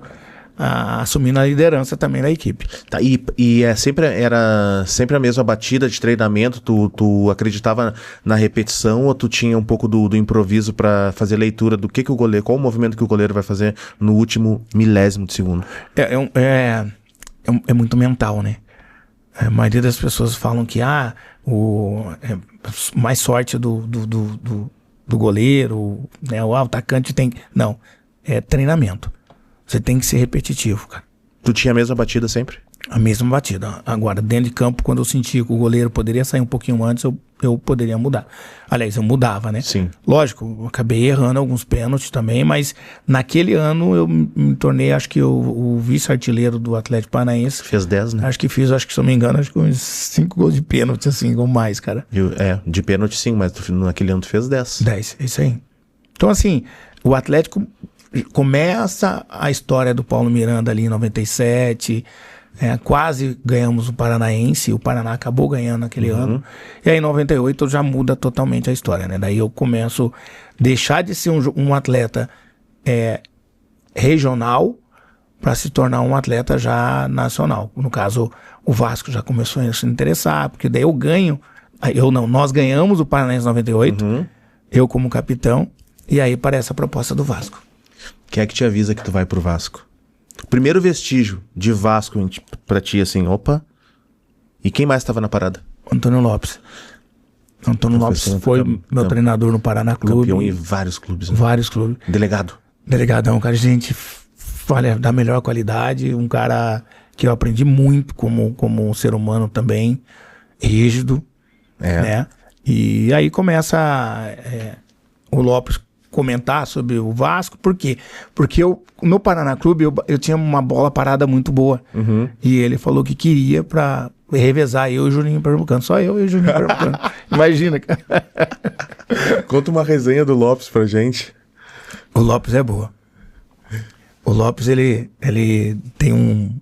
a liderança também da equipe. Tá, e era sempre a mesma batida de treinamento? Tu acreditava na repetição ou tu tinha um pouco do improviso para fazer leitura do que o goleiro, qual o movimento que o goleiro vai fazer no último milésimo de segundo? É muito mental, né? A maioria das pessoas falam que mais sorte do goleiro, né? O atacante tem... Não, é treinamento. Você tem que ser repetitivo, cara. Tu tinha a mesma batida sempre? A mesma batida. Agora, dentro de campo, quando eu sentia que o goleiro poderia sair um pouquinho antes, eu poderia mudar. Aliás, eu mudava, né? Sim. Lógico, eu acabei errando alguns pênaltis também, mas naquele ano eu me tornei, acho que o vice-artilheiro do Atlético Paranaense. Fez 10, né? Acho que se eu não me engano, uns 5 gols de pênalti, assim, ou mais, cara. De pênalti sim, mas naquele ano tu fez 10. 10, isso aí. Então, assim, o Atlético começa a história do Paulo Miranda ali em 97, quase ganhamos o Paranaense, o Paraná acabou ganhando naquele ano, e aí em 98 já muda totalmente a história, né? Daí eu começo a deixar de ser um atleta regional para se tornar um atleta já nacional. No caso, o Vasco já começou a se interessar, porque daí nós ganhamos o Paranaense 98, eu como capitão, e aí aparece a proposta do Vasco. Quem é que te avisa que tu vai pro Vasco? O primeiro vestígio de Vasco pra ti, assim, opa. E quem mais tava na parada? Antônio Lopes. Antônio Lopes foi meu treinador no Paraná Clube. Campeão em vários clubes. Né? Vários clubes. Delegado. Delegadão, cara, gente, olha, da melhor qualidade, um cara que eu aprendi muito como ser humano também, rígido, né? E aí começa o Lopes comentar sobre o Vasco, por quê? Porque no Paraná Clube eu tinha uma bola parada muito boa, e ele falou que queria pra revezar eu e o Juninho Pernambucano, só eu e o Juninho Pernambucano. Imagina, cara. Conta uma resenha do Lopes pra gente. O Lopes é boa. O Lopes, ele tem um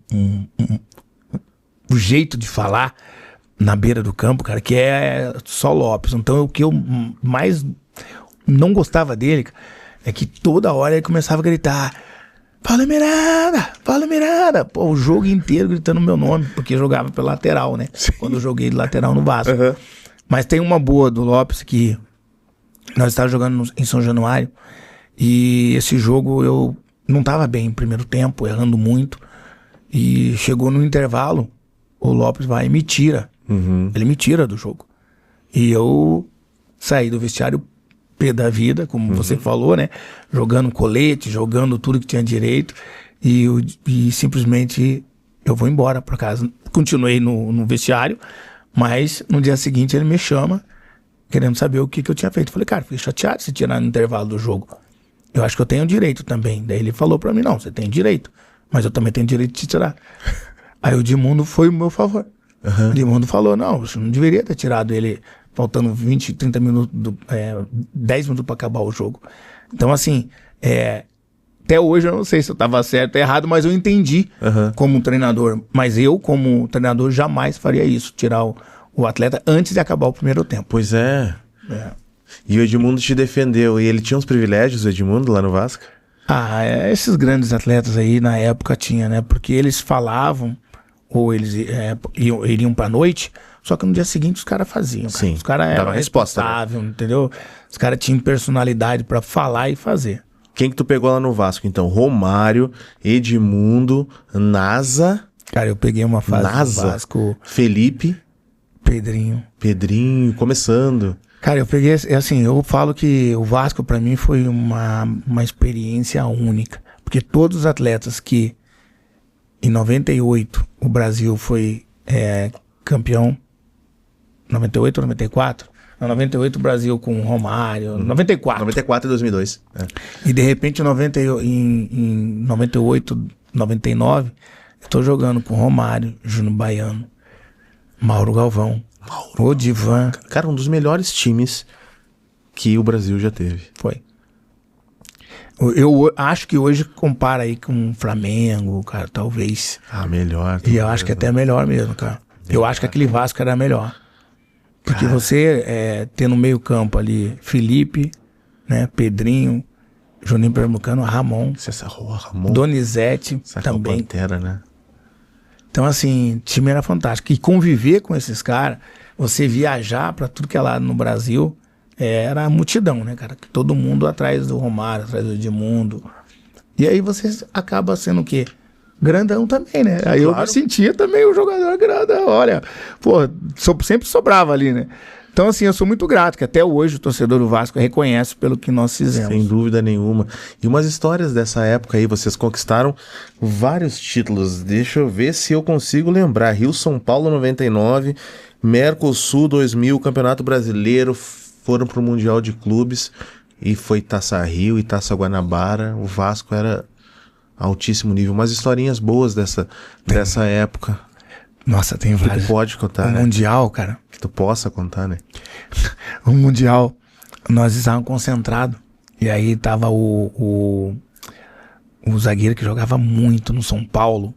jeito de falar na beira do campo, cara, que é só Lopes. Então, o que eu mais não gostava dele é que toda hora ele começava a gritar: Fala Miranda, fala Miranda. Pô, o jogo inteiro gritando meu nome, porque eu jogava pela lateral, né? Sim. Quando eu joguei de lateral no Vasco. Mas tem uma boa do Lopes que nós estávamos jogando em São Januário, e esse jogo eu não estava bem no primeiro tempo, errando muito, e chegou no intervalo, o Lopes vai e me tira. Ele me tira do jogo. E eu saí do vestiário pé da vida, como você falou, né? Jogando colete, jogando tudo que tinha direito, e simplesmente eu vou embora para casa. Continuei no vestiário, mas no dia seguinte ele me chama, querendo saber o que eu tinha feito. Eu falei, cara, fiquei chateado se tirar no intervalo do jogo. Eu acho que eu tenho direito também. Daí ele falou pra mim, não, você tem direito, mas eu também tenho direito de te tirar. Aí o Edmundo foi o meu favor. O Edmundo falou, não, você não deveria ter tirado ele faltando 20, 30 minutos, 10 minutos pra acabar o jogo. Então, assim, até hoje eu não sei se eu tava certo ou errado, mas eu entendi como treinador. Mas eu, como treinador, jamais faria isso, tirar o atleta antes de acabar o primeiro tempo. Pois é. E o Edmundo te defendeu. E ele tinha uns privilégios, o Edmundo, lá no Vasco? Esses grandes atletas aí na época tinha, né? Porque eles falavam, ou eles iriam pra noite, só que no dia seguinte os caras faziam. Cara. Sim, os caras eram responsáveis, né? Entendeu? Os caras tinham personalidade pra falar e fazer. Quem que tu pegou lá no Vasco, então? Romário, Edmundo, Nasa. Cara, eu peguei uma fase Nasa, do Vasco. Felipe. Pedrinho, começando. Cara, eu peguei, assim, eu falo que o Vasco pra mim foi uma experiência única. Porque todos os atletas que em 98 o Brasil foi campeão, 98 ou 94? Em 98 o Brasil com o Romário, 94. 94 e 2002. E de repente em 98, 99, eu tô jogando com Romário, Júnior Baiano, Mauro Galvão, Odivan. Cara, um dos melhores times que o Brasil já teve. Foi. Eu acho que hoje compara aí com o Flamengo, cara, talvez. Melhor. E eu acho que até melhor mesmo, cara. Eu acho que aquele Vasco era melhor. Porque você ter no meio campo ali Felipe, né, Pedrinho, Juninho Pernambucano, Ramon, Donizete também. Pantera, né? Então, assim, o time era fantástico. E conviver com esses caras, você viajar pra tudo que é lá no Brasil, era a multidão, né, cara? Todo mundo atrás do Romário, atrás do Edmundo. E aí você acaba sendo o quê? Grandão também, né? Aí claro. Eu me sentia também o jogador grandão. Olha, pô, sempre sobrava ali, né? Então, assim, eu sou muito grato, que até hoje o torcedor do Vasco reconhece pelo que nós fizemos. Sem dúvida nenhuma. E umas histórias dessa época aí, vocês conquistaram vários títulos. Deixa eu ver se eu consigo lembrar. Rio-São Paulo 99, Mercosul 2000, Campeonato Brasileiro, foram pro Mundial de Clubes e foi Taça Rio e Taça Guanabara. O Vasco era altíssimo nível. Umas historinhas boas dessa época. Nossa, tem várias. Que tu pode contar, né? Mundial, cara. Que tu possa contar, né? O Mundial, nós estávamos concentrados. E aí tava o zagueiro que jogava muito no São Paulo,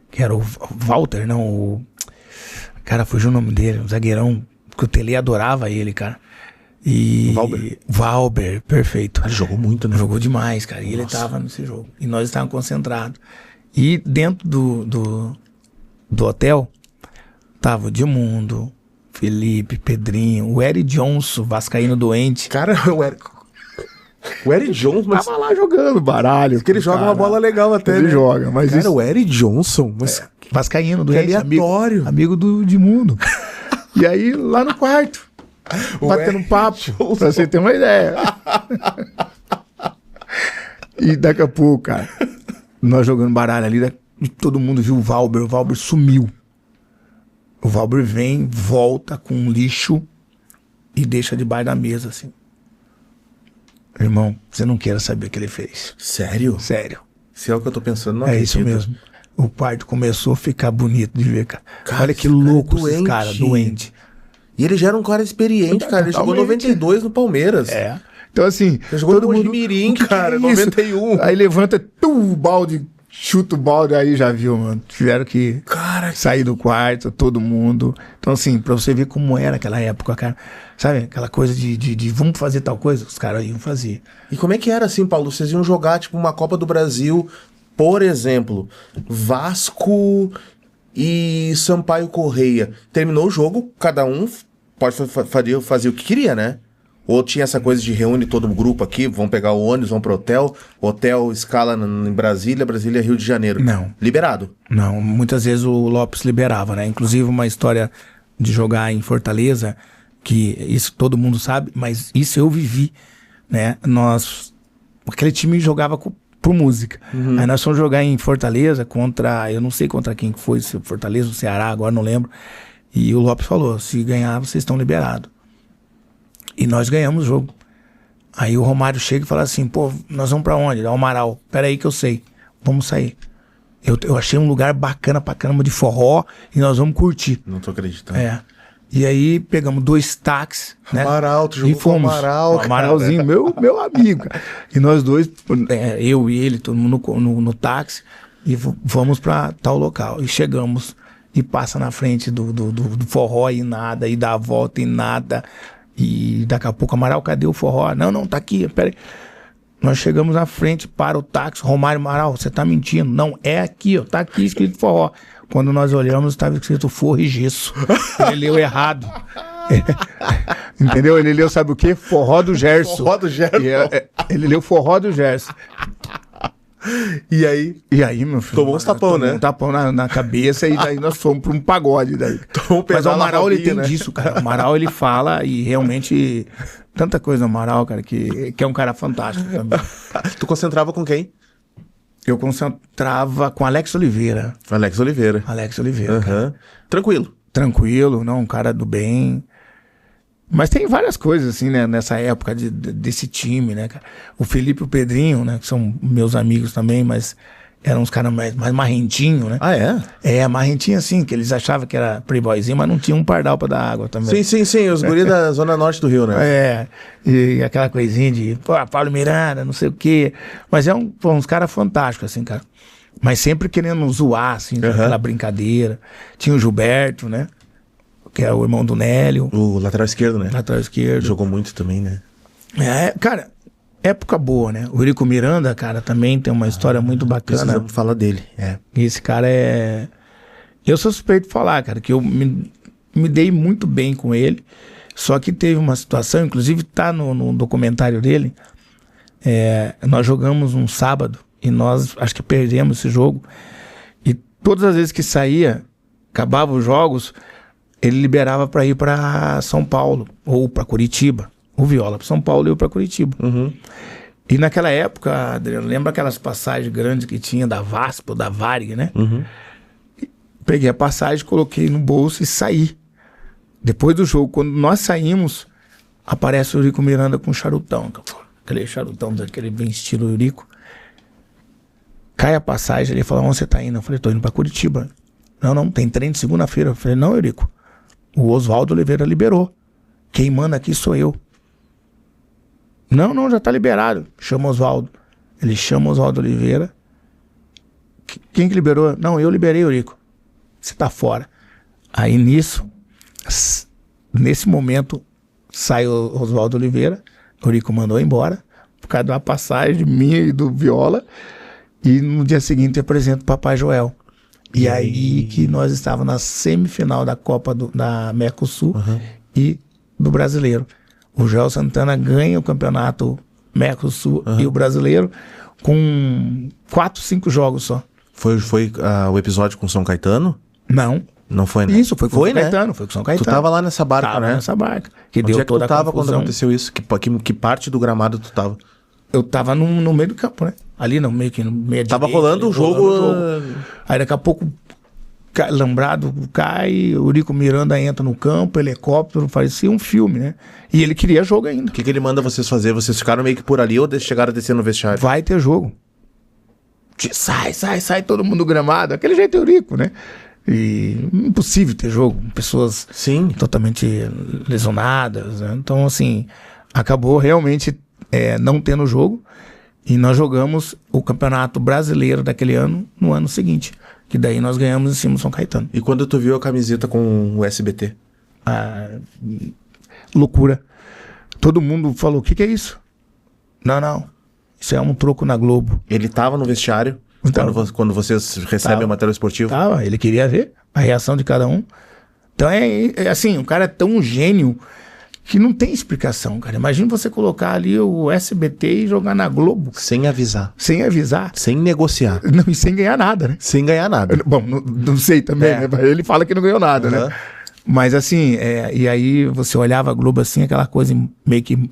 que era o Walter, não, cara, fugiu o nome dele, o zagueirão, que o Tele adorava ele, cara. E Valber, perfeito. Ele jogou muito, né? Jogou demais, cara. E ele tava nesse jogo. E nós estávamos concentrados. E dentro do hotel, tava o Edmundo, Felipe, Pedrinho, o Eric Johnson, vascaíno doente. Cara, o Eric Johnson, mas Tava lá jogando baralho. que ele joga uma bola legal até, Ele né? joga, mas Cara, isso... o Eric Johnson, mas Vascaíno que doente, aleatório. amigo do Edmundo. E aí, lá no quarto, batendo um papo, pra você ter uma ideia. E daqui a pouco, cara, nós jogando baralho ali, e todo mundo viu o Valber sumiu. O Valber vem, volta com um lixo e deixa debaixo da mesa, assim. Irmão, você não queira saber o que ele fez. sério? Sério. Se é o que eu tô pensando, não É acredito. isso mesmo. O quarto começou a ficar bonito de ver, cara. Cara, Olha que esse cara é louco esses doente. caras, doente. E ele já era um cara experiente, cara. Ele jogou Totalmente. 92 no Palmeiras. É. Então, assim, Ele jogou todo no mundo... Mirim, o que cara, é isso? 91. Aí levanta, o balde, chuta o balde, aí já viu, mano. Tiveram que Cara, sair do quarto, todo mundo. Então, assim, pra você ver como era aquela época, cara. Sabe, aquela coisa de vamos fazer tal coisa, os caras iam fazer. e como é que era assim, Paulo? Vocês iam jogar, tipo, uma Copa do Brasil, por exemplo, Vasco e Sampaio Correia. Terminou o jogo, cada um pode fazer o que queria, né? Ou tinha essa coisa de reúne todo o grupo aqui, vão pegar o ônibus, vão pro hotel escala em Brasília, Brasília, Rio de Janeiro. Não. Liberado. Não, muitas vezes o Lopes liberava, né? Inclusive uma história de jogar em Fortaleza, que isso todo mundo sabe, mas isso eu vivi, né? Aquele time jogava por música. Aí nós fomos jogar em Fortaleza contra, eu não sei contra quem que foi, se Fortaleza ou Ceará, agora não lembro. E o Lopes falou, se ganhar, vocês estão liberados. E nós ganhamos o jogo. Aí o Romário chega e fala assim, pô, nós vamos pra onde? Amaral. Pera aí que eu sei. Vamos sair. Eu achei um lugar bacana pra caramba de forró e nós vamos curtir. Não tô acreditando. É. E aí pegamos 2 táxis, né? Amaral, tu E jogou com o fomos. Amaral, O Amaralzinho, meu amigo, cara. E nós dois, eu e ele, todo mundo no táxi, e vamos pra tal local. E chegamos e passa na frente do forró e nada, e dá a volta e nada. E daqui a pouco, Amaral, cadê o forró? Não, tá aqui, peraí. Nós chegamos na frente, para o táxi, Romário, Amaral, você tá mentindo. Não, é aqui, ó, tá aqui escrito forró. Quando nós olhamos, estava escrito forro e gesso. Ele leu errado. Entendeu? Ele leu, sabe o quê? Forró do Gerson. Forró do Gerson. Ele leu forró do Gerson. E aí? E aí, meu filho? Tomou uns tapão, né? Um tapão na cabeça e daí nós fomos para um pagode. Daí. Mas o Amaral, ele tem disso, cara. O Amaral, ele fala e realmente... Tanta coisa no Amaral, cara, que é um cara fantástico também. Tu concentrava com quem? Eu concentrava com Alex Oliveira. Alex Oliveira. Alex Oliveira, cara. Aham. Tranquilo. Tranquilo, não, um cara do bem. Mas tem várias coisas, assim, né, nessa época desse time, né, cara. O Felipe e o Pedrinho, né, que são meus amigos também, mas eram uns caras mais marrentinhos, né? Ah, é? É, marrentinho assim, que eles achavam que era playboyzinho, mas não tinha um pardal pra dar água também. Sim, os guris da Zona Norte do Rio, né? É, e aquela coisinha de, pô, Paulo Miranda, não sei o quê. Mas uns caras fantásticos, assim, cara. Mas sempre querendo zoar, assim, aquela brincadeira. Tinha o Gilberto, né? Que é o irmão do Nélio. O lateral esquerdo, né? Lateral esquerdo. Jogou muito também, né? É, cara, época boa, né? O Eurico Miranda, cara, também tem uma história muito bacana. Precisamos falar dele, é. Esse cara é... Eu sou suspeito de falar, cara, que eu me dei muito bem com ele. Só que teve uma situação, inclusive tá no documentário dele. Nós jogamos um sábado e nós acho que perdemos esse jogo. E todas as vezes que saía, acabava os jogos, ele liberava para ir para São Paulo ou para Curitiba. O Viola para São Paulo e eu para Curitiba. Uhum. E naquela época, Adriano, lembra aquelas passagens grandes que tinha da VASP ou da Varig, né? Uhum. Peguei a passagem, coloquei no bolso e saí. Depois do jogo, quando nós saímos, aparece o Eurico Miranda com um charutão. Aquele charutão daquele bem estilo Eurico. Cai a passagem, ele falou, onde você tá indo? Eu falei, tô indo pra Curitiba. Não, tem trem de segunda-feira. Eu falei, não, Eurico, o Oswaldo Oliveira liberou. Quem manda aqui sou eu. Não, já tá liberado. Chama o Oswaldo. Ele chama o Oswaldo Oliveira. Quem que liberou? Não, eu liberei, Eurico. Você tá fora. Aí nesse momento, sai o Oswaldo Oliveira. O Eurico mandou embora, por causa de uma passagem minha e do Viola. E no dia seguinte eu apresento o Papai Joel. E aí que nós estávamos na semifinal da Copa da Mercosul e do Brasileiro. O Joel Santana ganha o campeonato Mercosul e o Brasileiro com 4, 5 jogos só. Foi o episódio com São Caetano? Não. Não foi, né? Isso, foi com São Caetano. Foi com São Caetano. Tu tava lá nessa barca, tava né? nessa barca. Que Onde deu é que toda tu tava a confusão. quando aconteceu isso? Que parte do gramado tu tava? Eu tava no meio do campo, né? Ali no meio Tava direita, rolando o jogo. Aí daqui a pouco, Lambrado cai, o Eurico Miranda entra no campo, helicóptero, parecia um filme, né? E ele queria jogo ainda. O que ele manda vocês fazer? Vocês ficaram meio que por ali ou chegaram a descer no vestiário? Vai ter jogo. Sai, todo mundo do gramado. Aquele jeito Eurico, né? E impossível ter jogo. Pessoas Sim. totalmente lesionadas, né? Então, assim, acabou realmente não tendo jogo. E nós jogamos o Campeonato Brasileiro daquele ano no ano seguinte. Que daí nós ganhamos em cima do São Caetano. E quando tu viu a camiseta com o SBT? Loucura. Todo mundo falou, o que é isso? Não. Isso é um troco na Globo. Ele tava no vestiário Então, quando vocês recebem o material esportivo? Ele queria ver a reação de cada um. Então assim, o cara é tão gênio que não tem explicação, cara. Imagina você colocar ali o SBT e jogar na Globo. Sem avisar. Sem avisar. Sem negociar. Não, e sem ganhar nada, né? Sem ganhar nada. Bom, não sei também, né? Ele fala que não ganhou nada, né? Mas assim, e aí você olhava a Globo assim, aquela coisa meio que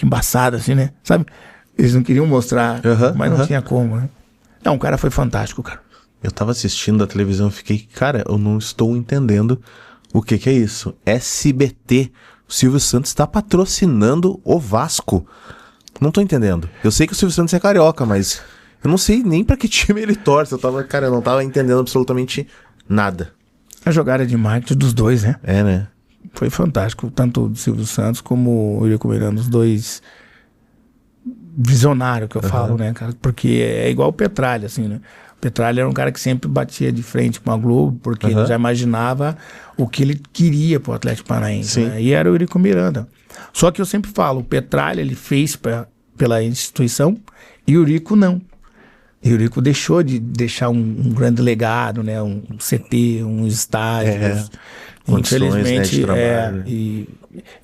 embaçada, assim, né? Sabe? Eles não queriam mostrar, mas não tinha como, né? Não, o cara foi fantástico, cara. Eu tava assistindo a televisão e fiquei, cara, eu não estou entendendo o que é isso. SBT. O Silvio Santos está patrocinando o Vasco. Não tô entendendo. Eu sei que o Silvio Santos é carioca, mas eu não sei nem pra que time ele torce. Eu não tava entendendo absolutamente nada. A jogada de marketing dos dois, né? Né? Foi fantástico. Tanto o Silvio Santos como o Eurico Miranda, os dois visionários que eu falo, né, cara? Porque é igual o Petralha, assim, né? O Petralha era um cara que sempre batia de frente com a Globo, porque ele já imaginava o que ele queria pro Atlético Paranaense, né? E era o Eurico Miranda. Só que eu sempre falo, o Petralha ele fez pela instituição e o Eurico não. E o Eurico deixou de deixar um grande legado, né? Um CT, um estádio. Infelizmente, né,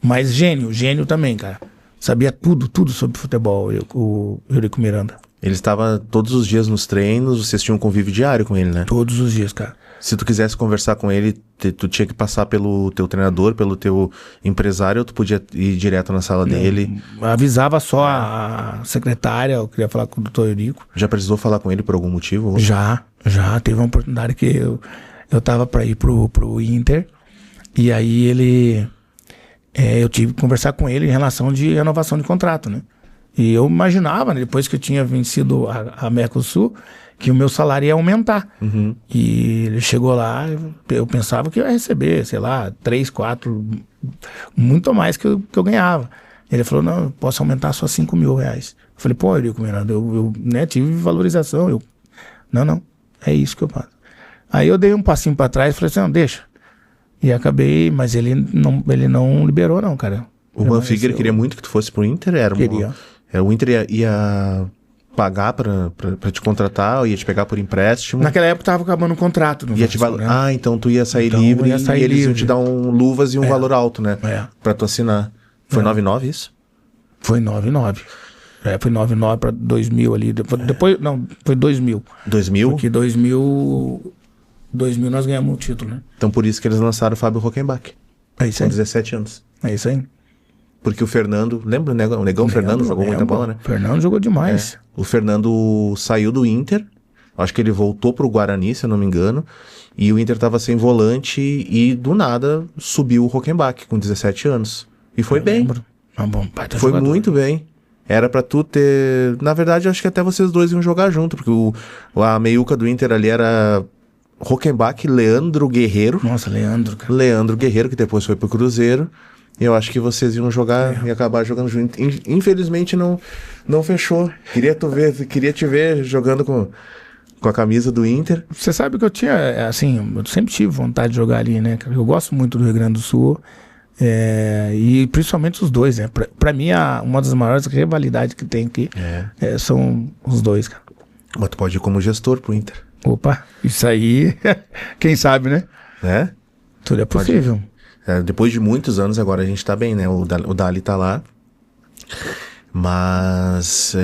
mas gênio também, cara. Sabia tudo sobre futebol, o Eurico Miranda. Ele estava todos os dias nos treinos, vocês tinham um convívio diário com ele, né? Todos os dias, cara. Se tu quisesse conversar com ele, tu tinha que passar pelo teu treinador, pelo teu empresário, ou tu podia ir direto na sala dele? Avisava só a secretária, eu queria falar com o doutor Eurico. Já precisou falar com ele por algum motivo? Ou... Já. Teve uma oportunidade que eu tava para ir pro Inter, e aí ele... eu tive que conversar com ele em relação de renovação de contrato, né? E eu imaginava, né, depois que eu tinha vencido a Mercosul, que o meu salário ia aumentar. E ele chegou lá, eu pensava que eu ia receber, sei lá, 3, 4, muito mais que eu ganhava. Ele falou, não, eu posso aumentar só 5 mil reais. Eu falei, pô, Eurico Miranda, eu né, tive valorização. Não, é isso que eu faço. Aí eu dei um passinho para trás e falei assim, não, deixa. E acabei, mas ele não liberou não, cara. O Manfiger queria muito que tu fosse pro Inter? Queria. O Inter ia pagar pra te contratar, ou ia te pegar por empréstimo? Naquela época tava acabando o contrato. No Vasco, né? Então tu ia sair livre e eles iam te dar luvas e um valor alto, né? Pra tu assinar. Foi 9,9 isso? Foi 9,9. Foi 9,9 pra 2000 ali. Depois, não, foi 2000. 2000? Porque 2000 nós ganhamos o título, né? Então por isso que eles lançaram o Fábio Hockenbach. É isso aí. Com 17 anos. É isso aí. Porque o Fernando, lembra o Negão Fernando jogou muita bola, né? O Fernando jogou demais. O Fernando saiu do Inter, acho que ele voltou pro Guarani, se eu não me engano, e o Inter tava sem volante e do nada subiu o Hockenbach com 17 anos. E foi bem. Lembro. Foi muito bem. Era pra tu ter... Na verdade, acho que até vocês dois iam jogar junto, porque a meiuca do Inter ali era Hockenbach, Leandro Guerreiro. Nossa, Leandro, cara. Leandro Guerreiro, que depois foi pro Cruzeiro. Eu acho que vocês iam jogar e acabar jogando junto. Infelizmente não fechou. Queria te ver jogando com a camisa do Inter. Você sabe que eu tinha, assim, eu sempre tive vontade de jogar ali, né? Eu gosto muito do Rio Grande do Sul. E principalmente os dois, né? Pra mim, uma das maiores rivalidades que tem aqui são os dois, cara. Mas tu pode ir como gestor pro Inter. Opa, isso aí, quem sabe, né? Né? Tudo é possível. Depois de muitos anos, agora a gente tá bem, né? O Dali tá lá. Mas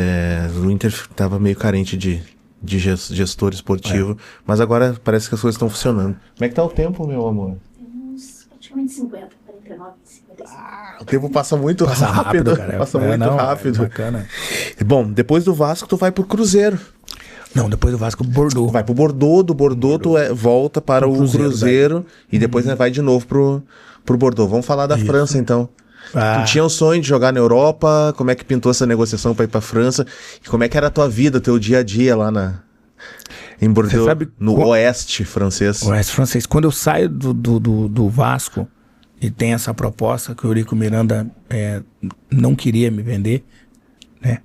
o Inter tava meio carente de gestor esportivo. Mas agora parece que as coisas estão funcionando. Como é que tá o tempo, meu amor? Temos praticamente 50, 49, 55. O tempo passa muito rápido, cara. Passa muito rápido. Bacana. Bom, depois do Vasco, tu vai pro Cruzeiro. Não, depois do Vasco, Bordeaux. Vai pro Bordeaux, do Bordeaux tu volta para o Cruzeiro e depois vai de novo pro Bordeaux. Vamos falar da França, então. Tu tinha o sonho de jogar na Europa, como é que pintou essa negociação para ir pra França? E como é que era a tua vida, teu dia a dia lá em Bordeaux, no oeste francês? Oeste francês. Quando eu saio do Vasco e tem essa proposta que o Eurico Miranda não queria me vender, né?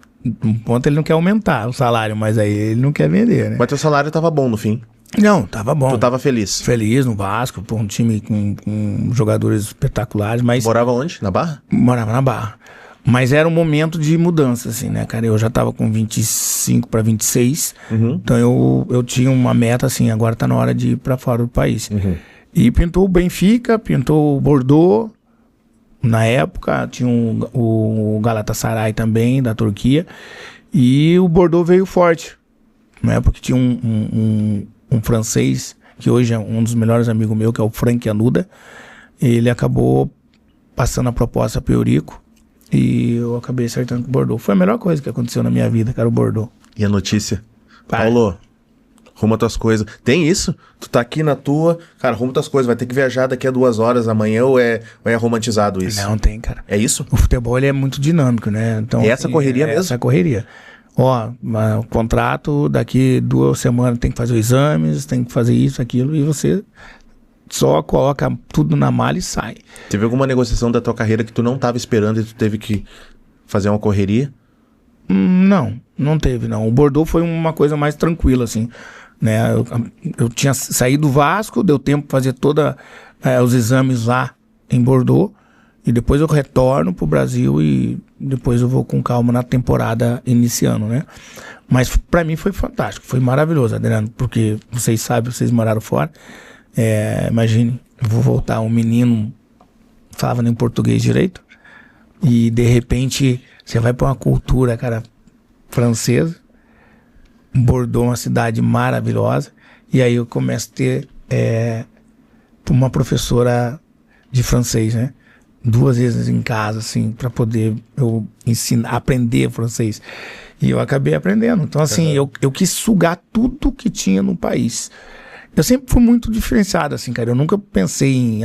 Um ponto ele não quer aumentar o salário, mas aí ele não quer vender, né? Mas teu salário tava bom no fim. Não, tava bom. Tu tava feliz. Feliz no Vasco, um time com jogadores espetaculares, mas... Morava onde? Na Barra? Morava na Barra. Mas era um momento de mudança, assim, né, cara? Eu já tava com 25 para 26, então eu tinha uma meta, assim, agora tá na hora de ir pra fora do país. E pintou o Benfica, pintou o Bordeaux. Na época tinha o Galatasaray também, da Turquia. E o Bordeaux veio forte, né? Porque tinha um francês, que hoje é um dos melhores amigos meus, que é o Frank Anuda. Ele acabou passando a proposta pro Eurico. E eu acabei acertando com o Bordeaux. Foi a melhor coisa que aconteceu na minha vida, cara, o Bordeaux. E a notícia? Paulo, arruma tuas coisas. Tem isso? Tu tá aqui na tua, cara, arruma tuas coisas. Vai ter que viajar daqui a 2 horas amanhã ou é romantizado isso? Não tem, cara. É isso? O futebol ele é muito dinâmico, né? Então, é essa correria mesmo? Essa correria. Ó, o contrato, daqui 2 semanas tem que fazer os exames, tem que fazer isso, aquilo, e você só coloca tudo na mala e sai. Teve alguma negociação da tua carreira que tu não tava esperando e tu teve que fazer uma correria? Não teve, não. O Bordeaux foi uma coisa mais tranquila, assim, né? Eu tinha saído do Vasco, deu tempo para fazer todos os exames lá em Bordeaux, e depois eu retorno pro Brasil e depois eu vou com calma na temporada iniciando, né? Mas para mim foi fantástico, foi maravilhoso, Adriano, porque vocês sabem, vocês moraram fora. Imagine, eu vou voltar, um menino falava nem português direito, e de repente você vai para uma cultura, cara, francesa. Bordeaux, uma cidade maravilhosa, e aí eu começo a ter uma professora de francês, né? 2 vezes em casa, assim, para poder eu aprender francês. E eu acabei aprendendo. Então, assim, eu quis sugar tudo que tinha no país. Eu sempre fui muito diferenciado, assim, cara. Eu nunca pensei em,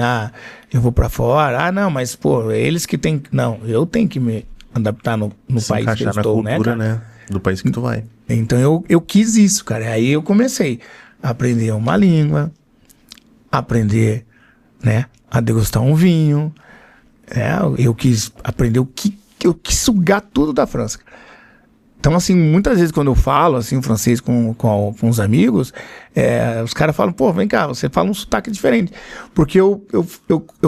eu vou pra fora. Não, mas, pô, eles que tem... Não, eu tenho que me adaptar no país que eu estou, na cultura, né? Do país que tu vai. Então, eu quis isso, cara. Aí eu comecei a aprender uma língua, aprender, né, a degustar um vinho. Eu quis aprender eu quis sugar tudo da França. Então, assim, muitas vezes quando eu falo, assim, francês com os amigos, os caras falam, pô, vem cá, você fala um sotaque diferente. Porque eu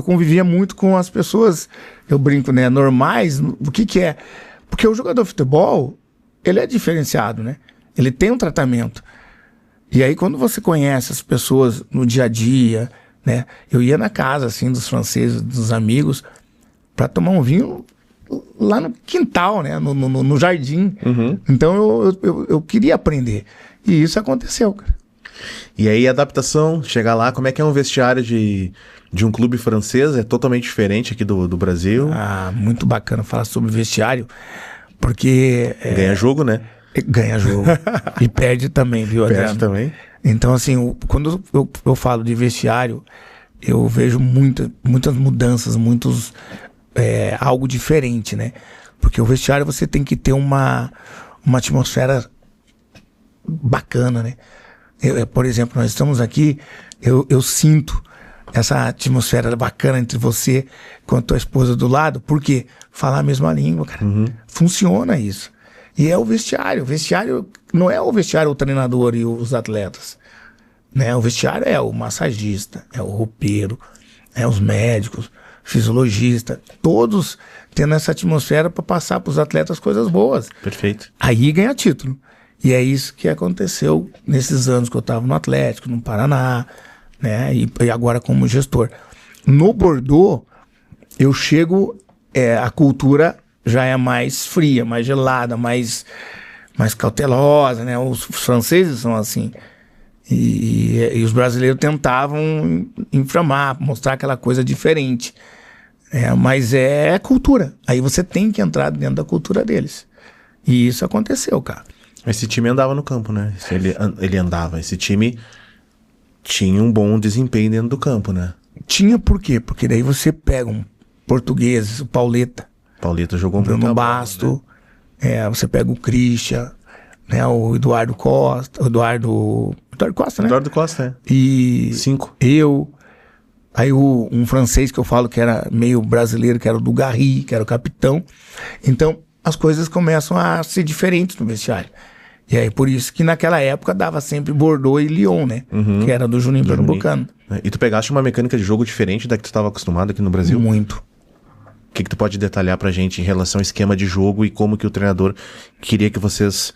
convivia muito com as pessoas, eu brinco, né, normais. O que é? Porque o jogador de futebol, ele é diferenciado, né? Ele tem um tratamento. E aí, quando você conhece as pessoas no dia a dia, né? Eu ia na casa, assim, dos franceses, dos amigos, para tomar um vinho lá no quintal, né? No jardim. Então eu queria aprender. E isso aconteceu, cara. E aí a adaptação, chegar lá, como é que é um vestiário de um clube francês? É totalmente diferente aqui do Brasil? Muito bacana falar sobre vestiário, porque... Ganha jogo, né? Ganha jogo. E perde também, viu, Adriano? Perde também. Então, assim, quando eu falo de vestiário, eu vejo muitas mudanças, algo diferente, né? Porque o vestiário você tem que ter uma atmosfera bacana, né? Por exemplo, nós estamos aqui, eu sinto essa atmosfera bacana entre você com a tua esposa do lado, porque falar a mesma língua, cara. Funciona isso. E é o vestiário. O vestiário não é o vestiário, o treinador e os atletas, né? O vestiário é o massagista, é o roupeiro, é os médicos, fisiologista, todos tendo essa atmosfera para passar para os atletas coisas boas. Perfeito. Aí ganha título. E é isso que aconteceu nesses anos que eu estava no Atlético, no Paraná, né? E agora como gestor. No Bordeaux, eu chego, a cultura já é mais fria, mais gelada, mais cautelosa, né? Os franceses são assim. E os brasileiros tentavam inflamar, mostrar aquela coisa diferente. Mas é cultura. Aí você tem que entrar dentro da cultura deles. E isso aconteceu, cara. Esse time andava no campo, né? Ele andava. Esse time tinha um bom desempenho dentro do campo, né? Tinha por quê? Porque daí você pega um português, o Pauleta. Pauleta jogou Bruno muita bola, Basto. Né? Você pega o Christian, né? O Eduardo Costa. Eduardo Costa, né? Eduardo Costa, E 5. eu. Aí um francês que eu falo que era meio brasileiro, que era o do Garry, que era o capitão. Então, as coisas começam a ser diferentes no vestiário. E aí, por isso que naquela época dava sempre Bordeaux e Lyon, né? Que era do Juninho Pernambucano. E tu pegaste uma mecânica de jogo diferente da que tu estava acostumado aqui no Brasil? Muito. O que tu pode detalhar pra gente em relação ao esquema de jogo e como que o treinador queria que vocês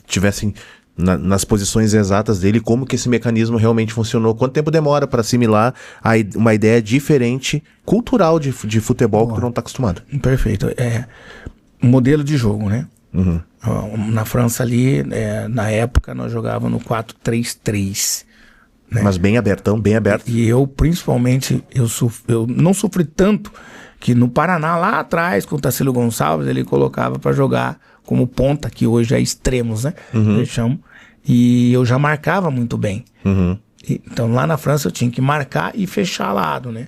tivessem nas posições exatas dele, como que esse mecanismo realmente funcionou? Quanto tempo demora para assimilar uma ideia diferente, cultural de futebol que tu não tá acostumado? Perfeito. Um modelo de jogo, né? Uhum. Na França ali, na época, nós jogávamos no 4-3-3. Né? Mas bem abertão, bem aberto. E eu, principalmente, eu não sofri tanto que no Paraná, lá atrás, com o Tarsílio Gonçalves, ele colocava para jogar como ponta, que hoje é extremos, né? E eu já marcava muito bem. Então, lá na França, eu tinha que marcar e fechar lado, né?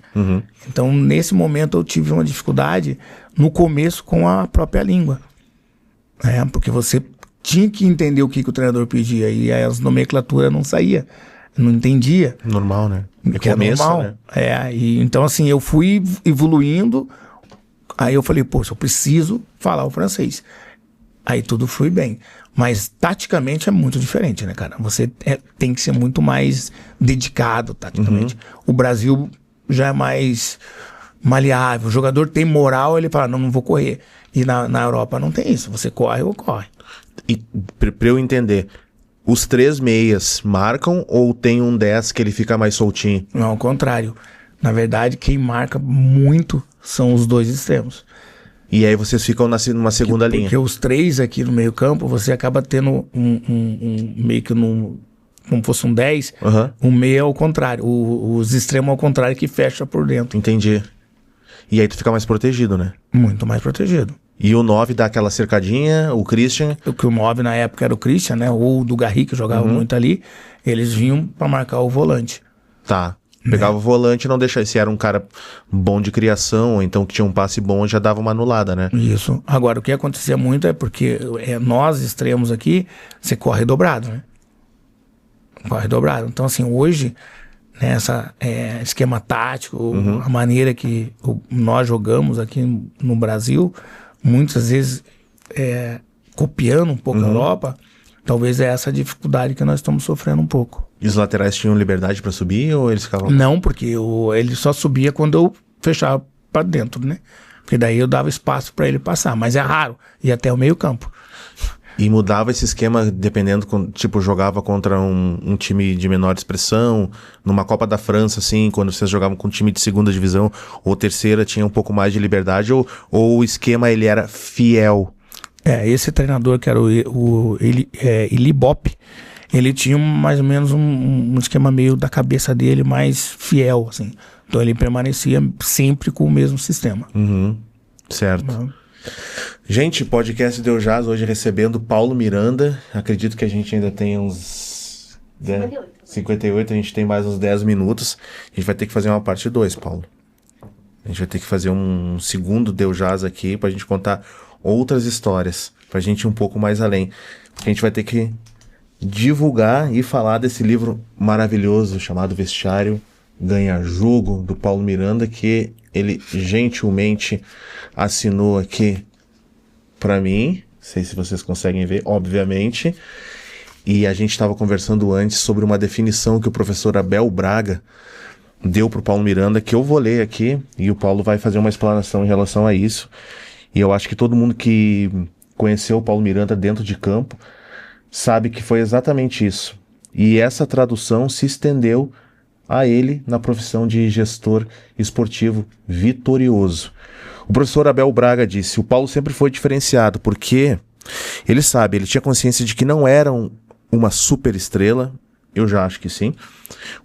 Então, nesse momento, eu tive uma dificuldade no começo com a própria língua. Porque você tinha que entender o que o treinador pedia e as nomenclaturas não saía, não entendia. Normal, né? Que é normal. Né? Então assim, eu fui evoluindo, aí eu falei, poxa, eu preciso falar o francês. Aí tudo flui bem. Mas taticamente é muito diferente, né, cara? Você tem que ser muito mais dedicado taticamente. O Brasil já é mais maleável, o jogador tem moral, ele fala, não vou correr. E na Europa não tem isso, você corre ou corre. E pra eu entender, os 3 meias marcam ou tem um 10 que ele fica mais soltinho? Não, ao contrário. Na verdade, quem marca muito são os 2 extremos. E aí vocês ficam numa segunda linha. Porque os 3 aqui no meio campo, você acaba tendo meio que como fosse um 10, um meia ao contrário. Os extremos ao contrário que fecha por dentro. Entendi. E aí tu fica mais protegido, né? Muito mais protegido. E o 9 dá aquela cercadinha, o Christian... O 9 na época era o Christian, né? Ou do Garry, que jogava muito ali. Eles vinham pra marcar o volante. Tá. Pegava o volante e não deixava... Se era um cara bom de criação, ou então que tinha um passe bom, já dava uma anulada, né? Isso. Agora, o que acontecia muito é porque nós extremos aqui, você corre dobrado, né? Corre dobrado. Então, assim, hoje, nessa esquema tático, a maneira que nós jogamos aqui no Brasil, muitas vezes copiando um pouco a Europa, talvez é essa dificuldade que nós estamos sofrendo um pouco. E os laterais tinham liberdade pra subir ou eles ficavam... Não, porque ele só subia quando eu fechava pra dentro, né? Porque daí eu dava espaço pra ele passar, mas é raro, ir até o meio campo. E mudava esse esquema dependendo, tipo, jogava contra um time de menor expressão, numa Copa da França, assim, quando vocês jogavam com um time de segunda divisão ou terceira, tinha um pouco mais de liberdade, ou o esquema ele era fiel? Esse treinador que era o Elie Bopp, ele tinha mais ou menos um esquema meio da cabeça dele mais fiel, assim. Então ele permanecia sempre com o mesmo sistema. Certo. Gente, podcast Deu Jazz hoje recebendo Paulo Miranda. Acredito que a gente ainda tem uns 58, a gente tem mais uns 10 minutos. A gente vai ter que fazer uma parte 2, Paulo. A gente vai ter que fazer um segundo Deu Jazz aqui pra gente contar outras histórias, pra gente ir um pouco mais além. A gente vai ter que divulgar e falar desse livro maravilhoso chamado Vestiário Ganha Jogo, do Paulo Miranda, que ele gentilmente assinou aqui pra mim. Não sei se vocês conseguem ver, obviamente. E a gente estava conversando antes sobre uma definição que o professor Abel Braga deu pro Paulo Miranda, que eu vou ler aqui, e o Paulo vai fazer uma explanação em relação a isso. E eu acho que todo mundo que conheceu o Paulo Miranda dentro de campo sabe que foi exatamente isso. E essa tradução se estendeu a ele na profissão de gestor esportivo vitorioso. O professor Abel Braga disse: o Paulo sempre foi diferenciado porque ele tinha consciência de que não era uma super estrela, eu já acho que sim,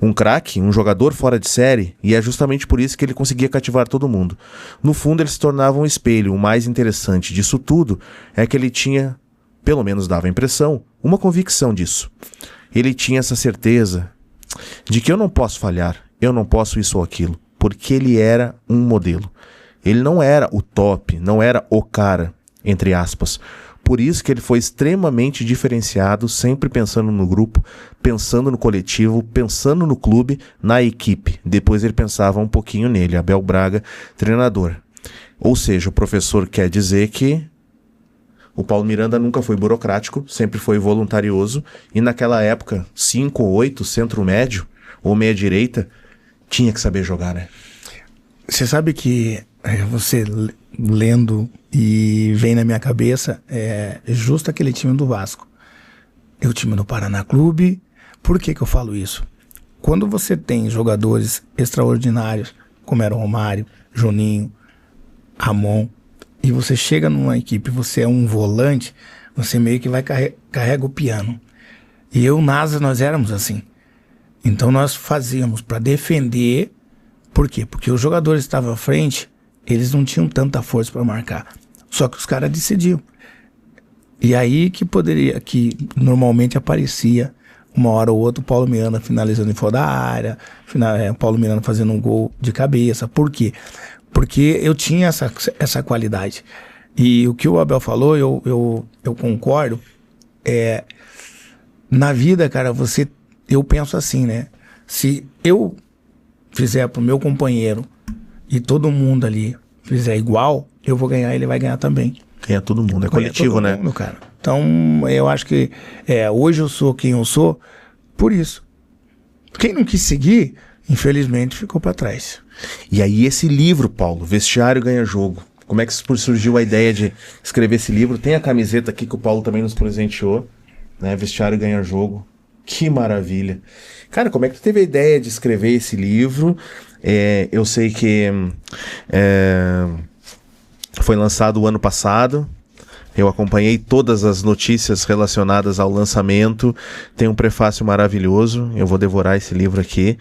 um craque, um jogador fora de série, e é justamente por isso que ele conseguia cativar todo mundo. No fundo, ele se tornava um espelho. O mais interessante disso tudo é que ele tinha, pelo menos dava a impressão, uma convicção disso. Ele tinha essa certeza de que eu não posso falhar, eu não posso isso ou aquilo, porque ele era um modelo. Ele não era o top, não era o cara, entre aspas. Por isso que ele foi extremamente diferenciado, sempre pensando no grupo, pensando no coletivo, pensando no clube, na equipe. Depois ele pensava um pouquinho nele, Abel Braga, treinador. Ou seja, o professor quer dizer que o Paulo Miranda nunca foi burocrático, sempre foi voluntarioso, e naquela época, 5 ou 8, centro médio, ou meia direita, tinha que saber jogar, né? Você sabe que você lendo e vem na minha cabeça justo aquele time do Vasco. O time do Paraná Clube. Por que eu falo isso? Quando você tem jogadores extraordinários, como era o Romário, Juninho, Ramon, e você chega numa equipe, você é um volante, você meio que vai carrega o piano. E eu, NASA, nós éramos assim. Então nós fazíamos para defender. Por quê? Porque os jogadores que estavam à frente, eles não tinham tanta força para marcar. Só que os caras decidiam. E aí que normalmente aparecia uma hora ou outra o Paulo Miranda finalizando em fora da área, o Paulo Miranda fazendo um gol de cabeça. Por quê? Porque eu tinha essa qualidade. E o que o Abel falou, eu concordo. Na vida, cara, eu penso assim, né? Se eu fizer pro meu companheiro e todo mundo ali fizer igual, eu vou ganhar, ele vai ganhar também. Ganha todo mundo, é coletivo, todo né? Mundo, cara. Então, eu acho que hoje eu sou quem eu sou por isso. Quem não quis seguir, infelizmente, ficou para trás. E aí esse livro, Paulo, Vestiário Ganha Jogo, como é que surgiu a ideia de escrever esse livro? Tem a camiseta aqui que o Paulo também nos presenteou, né? Vestiário Ganha Jogo. Que maravilha. Cara, como é que tu teve a ideia de escrever esse livro? Eu sei que foi lançado o ano passado. Eu acompanhei todas as notícias relacionadas ao lançamento. Tem um prefácio maravilhoso. Eu vou devorar esse livro aqui.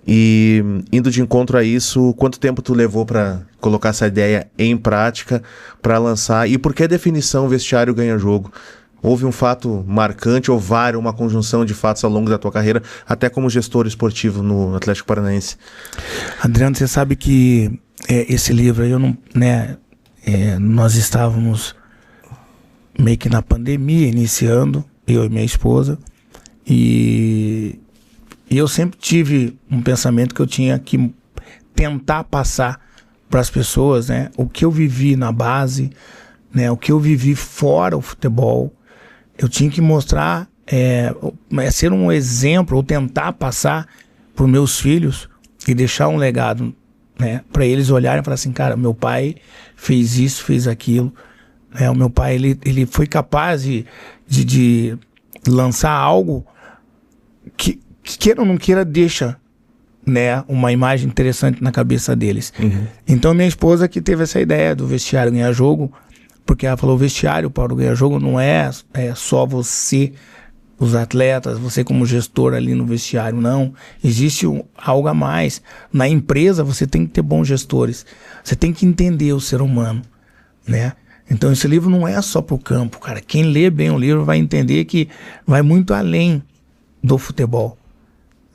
E indo de encontro a isso, quanto tempo tu levou para colocar essa ideia em prática, para lançar? E por que a definição Vestiário Ganha Jogo? Houve um fato marcante ou uma conjunção de fatos ao longo da tua carreira, até como gestor esportivo no Atlético Paranaense? Adriano, você sabe que esse livro aí, nós estávamos meio que na pandemia, iniciando, eu e minha esposa, e eu sempre tive um pensamento que eu tinha que tentar passar para as pessoas, né, o que eu vivi na base, né, o que eu vivi fora o futebol. Eu tinha que mostrar, ser um exemplo, ou tentar passar para os meus filhos e deixar um legado, né, para eles olharem e falar assim, cara, meu pai fez isso, fez aquilo. O meu pai, ele foi capaz de lançar algo que queira ou não queira, deixa, né, uma imagem interessante na cabeça deles. Uhum. Então minha esposa que teve essa ideia do Vestiário Ganhar Jogo, porque ela falou, o vestiário para o Ganhar Jogo não é só você, os atletas, você como gestor ali no vestiário, não. Existe algo a mais. Na empresa você tem que ter bons gestores. Você tem que entender o ser humano, né? Então esse livro não é só para o campo, cara. Quem lê bem o livro vai entender que vai muito além do futebol,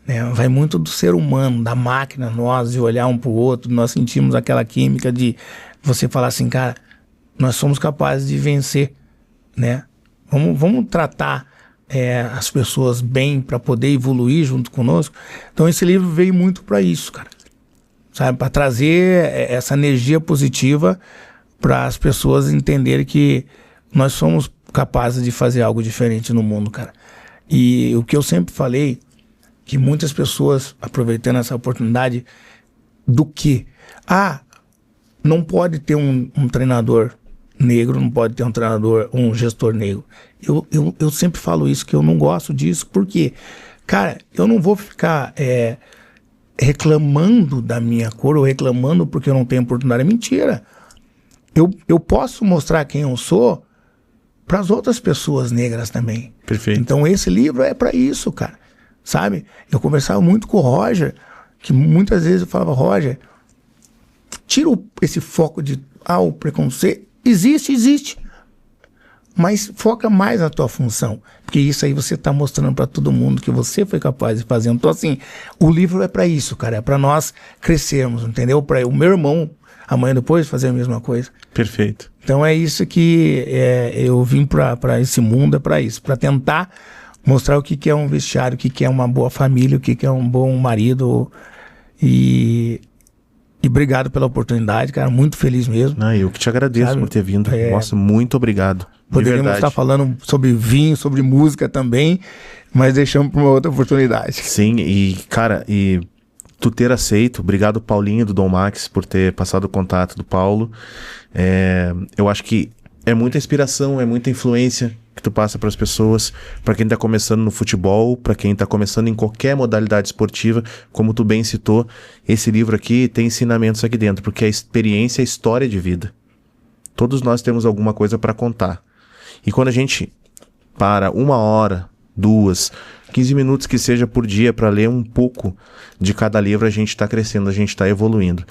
né? Vai muito do ser humano, da máquina, nós, de olhar um para o outro. Nós sentimos aquela química de você falar assim, cara, nós somos capazes de vencer, né? Vamos tratar as pessoas bem para poder evoluir junto conosco. Então esse livro veio muito para isso, cara. Sabe? Para trazer essa energia positiva para as pessoas entenderem que nós somos capazes de fazer algo diferente no mundo, cara. E o que eu sempre falei, que muitas pessoas, aproveitando essa oportunidade, do que? Não pode ter um treinador negro, não pode ter um treinador, um gestor negro. Eu sempre falo isso, que eu não gosto disso, porque, cara, eu não vou ficar reclamando da minha cor ou reclamando porque eu não tenho oportunidade. É mentira. Eu posso mostrar quem eu sou para as outras pessoas negras também. Perfeito. Então esse livro é para isso, cara. Sabe? Eu conversava muito com o Roger, que muitas vezes eu falava, Roger, tira esse foco de o preconceito. Existe. Mas foca mais na tua função. Porque isso aí você tá mostrando para todo mundo que você foi capaz de fazer. Então, assim, o livro é para isso, cara. É para nós crescermos, entendeu? Para o meu irmão, amanhã depois, fazer a mesma coisa. Perfeito. Então é isso que eu vim para esse mundo, é para isso. Para tentar mostrar o que é um vestiário, o que é uma boa família, o que é um bom marido. E obrigado pela oportunidade, cara. Muito feliz mesmo. Eu que te agradeço, sabe, por ter vindo. Nossa, muito obrigado. Poderíamos estar falando sobre vinho, sobre música também, mas deixamos para uma outra oportunidade. Sim, e cara, e tu ter aceito, obrigado Paulinho do Dom Max por ter passado o contato do Paulo. Eu acho que é muita inspiração, é muita influência que tu passa para as pessoas, para quem tá começando no futebol, para quem tá começando em qualquer modalidade esportiva, como tu bem citou, esse livro aqui tem ensinamentos aqui dentro, porque a experiência é história de vida. Todos nós temos alguma coisa para contar. E quando a gente para 1 hora, 2, 15 minutos que seja por dia para ler um pouco de cada livro, a gente está crescendo, a gente está evoluindo.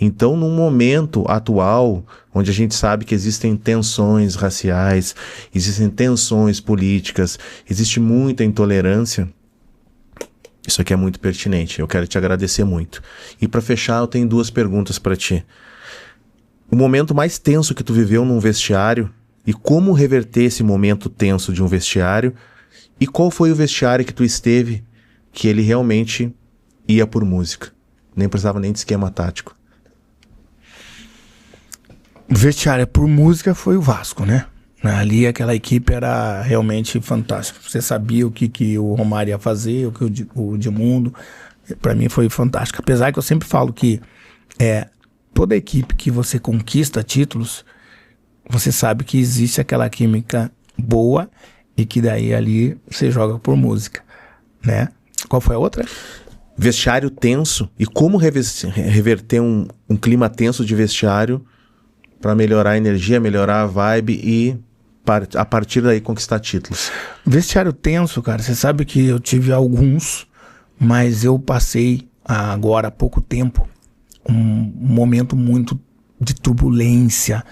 Então, num momento atual, onde a gente sabe que existem tensões raciais, existem tensões políticas, existe muita intolerância, isso aqui é muito pertinente. Eu quero te agradecer muito. E para fechar, eu tenho 2 perguntas para ti. O momento mais tenso que tu viveu num vestiário e como reverter esse momento tenso de um vestiário, e qual foi o vestiário que tu esteve que ele realmente ia por música? Nem precisava nem de esquema tático. O vestiário por música foi o Vasco, né? Ali aquela equipe era realmente fantástica. Você sabia o que o Romário ia fazer, o que o Edmundo. Para mim foi fantástico. Apesar que eu sempre falo que toda equipe que você conquista títulos, você sabe que existe aquela química boa e que daí ali você joga por música, né? Qual foi a outra? Vestiário tenso e como reverter um clima tenso de vestiário para melhorar a energia, melhorar a vibe e a partir daí conquistar títulos. Vestiário tenso, cara, você sabe que eu tive alguns, mas eu passei agora há pouco tempo um momento muito de turbulência,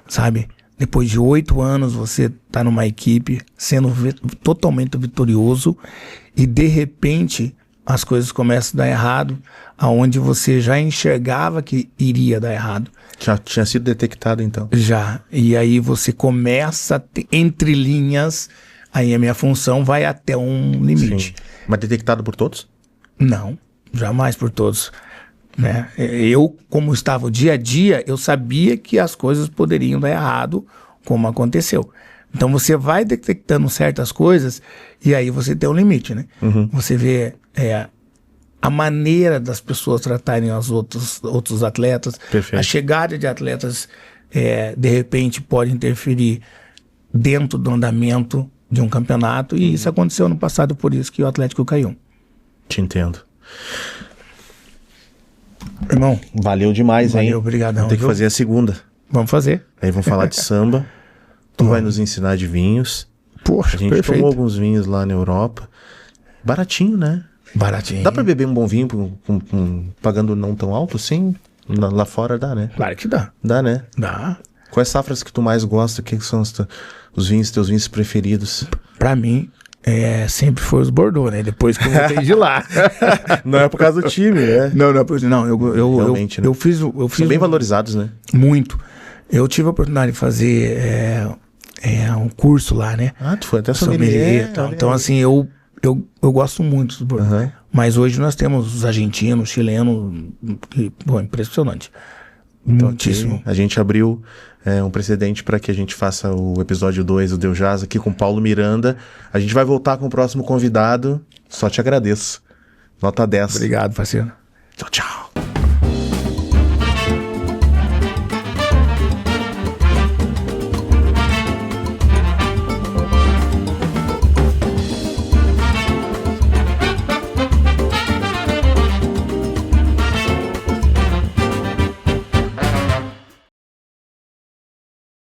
sabe? Depois de 8 anos você tá numa equipe sendo totalmente vitorioso e de repente as coisas começam a dar errado, aonde você já enxergava que iria dar errado. Já tinha sido detectado então? Já. E aí você começa entre linhas, aí a minha função vai até um limite. Sim. Mas detectado por todos? Não, jamais por todos. Né? Eu, como estava o dia a dia, eu sabia que as coisas poderiam dar errado, como aconteceu. Então você vai detectando certas coisas e aí você tem um limite, né? Uhum. Você vê a maneira das pessoas tratarem os outros atletas. Perfeito. A chegada de atletas de repente pode interferir dentro do andamento de um campeonato e isso aconteceu no passado, por isso que o Atlético caiu. Te entendo. Irmão, valeu demais, hein? Valeu, obrigadão. Vamos ter que fazer a segunda. Vamos fazer. Aí vamos falar de samba. Tu vai nos ensinar de vinhos. Poxa, a gente perfeito. tomou alguns vinhos lá na Europa. Baratinho, né? Baratinho. Dá pra beber um bom vinho pagando não tão alto assim? Lá fora dá, né? Claro que dá. Dá, né? Dá. Quais safras que tu mais gosta? O que são os vinhos, teus vinhos preferidos? Pra mim, sempre foi os Bordeaux, né? Depois que eu voltei de lá. Não é por causa do time, né? Não, Realmente, né? eu fiz São bem valorizados, né? Muito. Eu tive a oportunidade de fazer um curso lá, né? Ah, tu foi até sommelier. Então, assim, eu gosto muito dos Bordeaux. Uhum. Mas hoje nós temos os argentinos, chilenos, impressionante. Então, muitíssimo. A gente abriu um precedente para que a gente faça o episódio 2 do Deu Jazz aqui com Paulo Miranda. A gente vai voltar com o próximo convidado. Só te agradeço. Nota 10. Obrigado, parceiro. Tchau, tchau.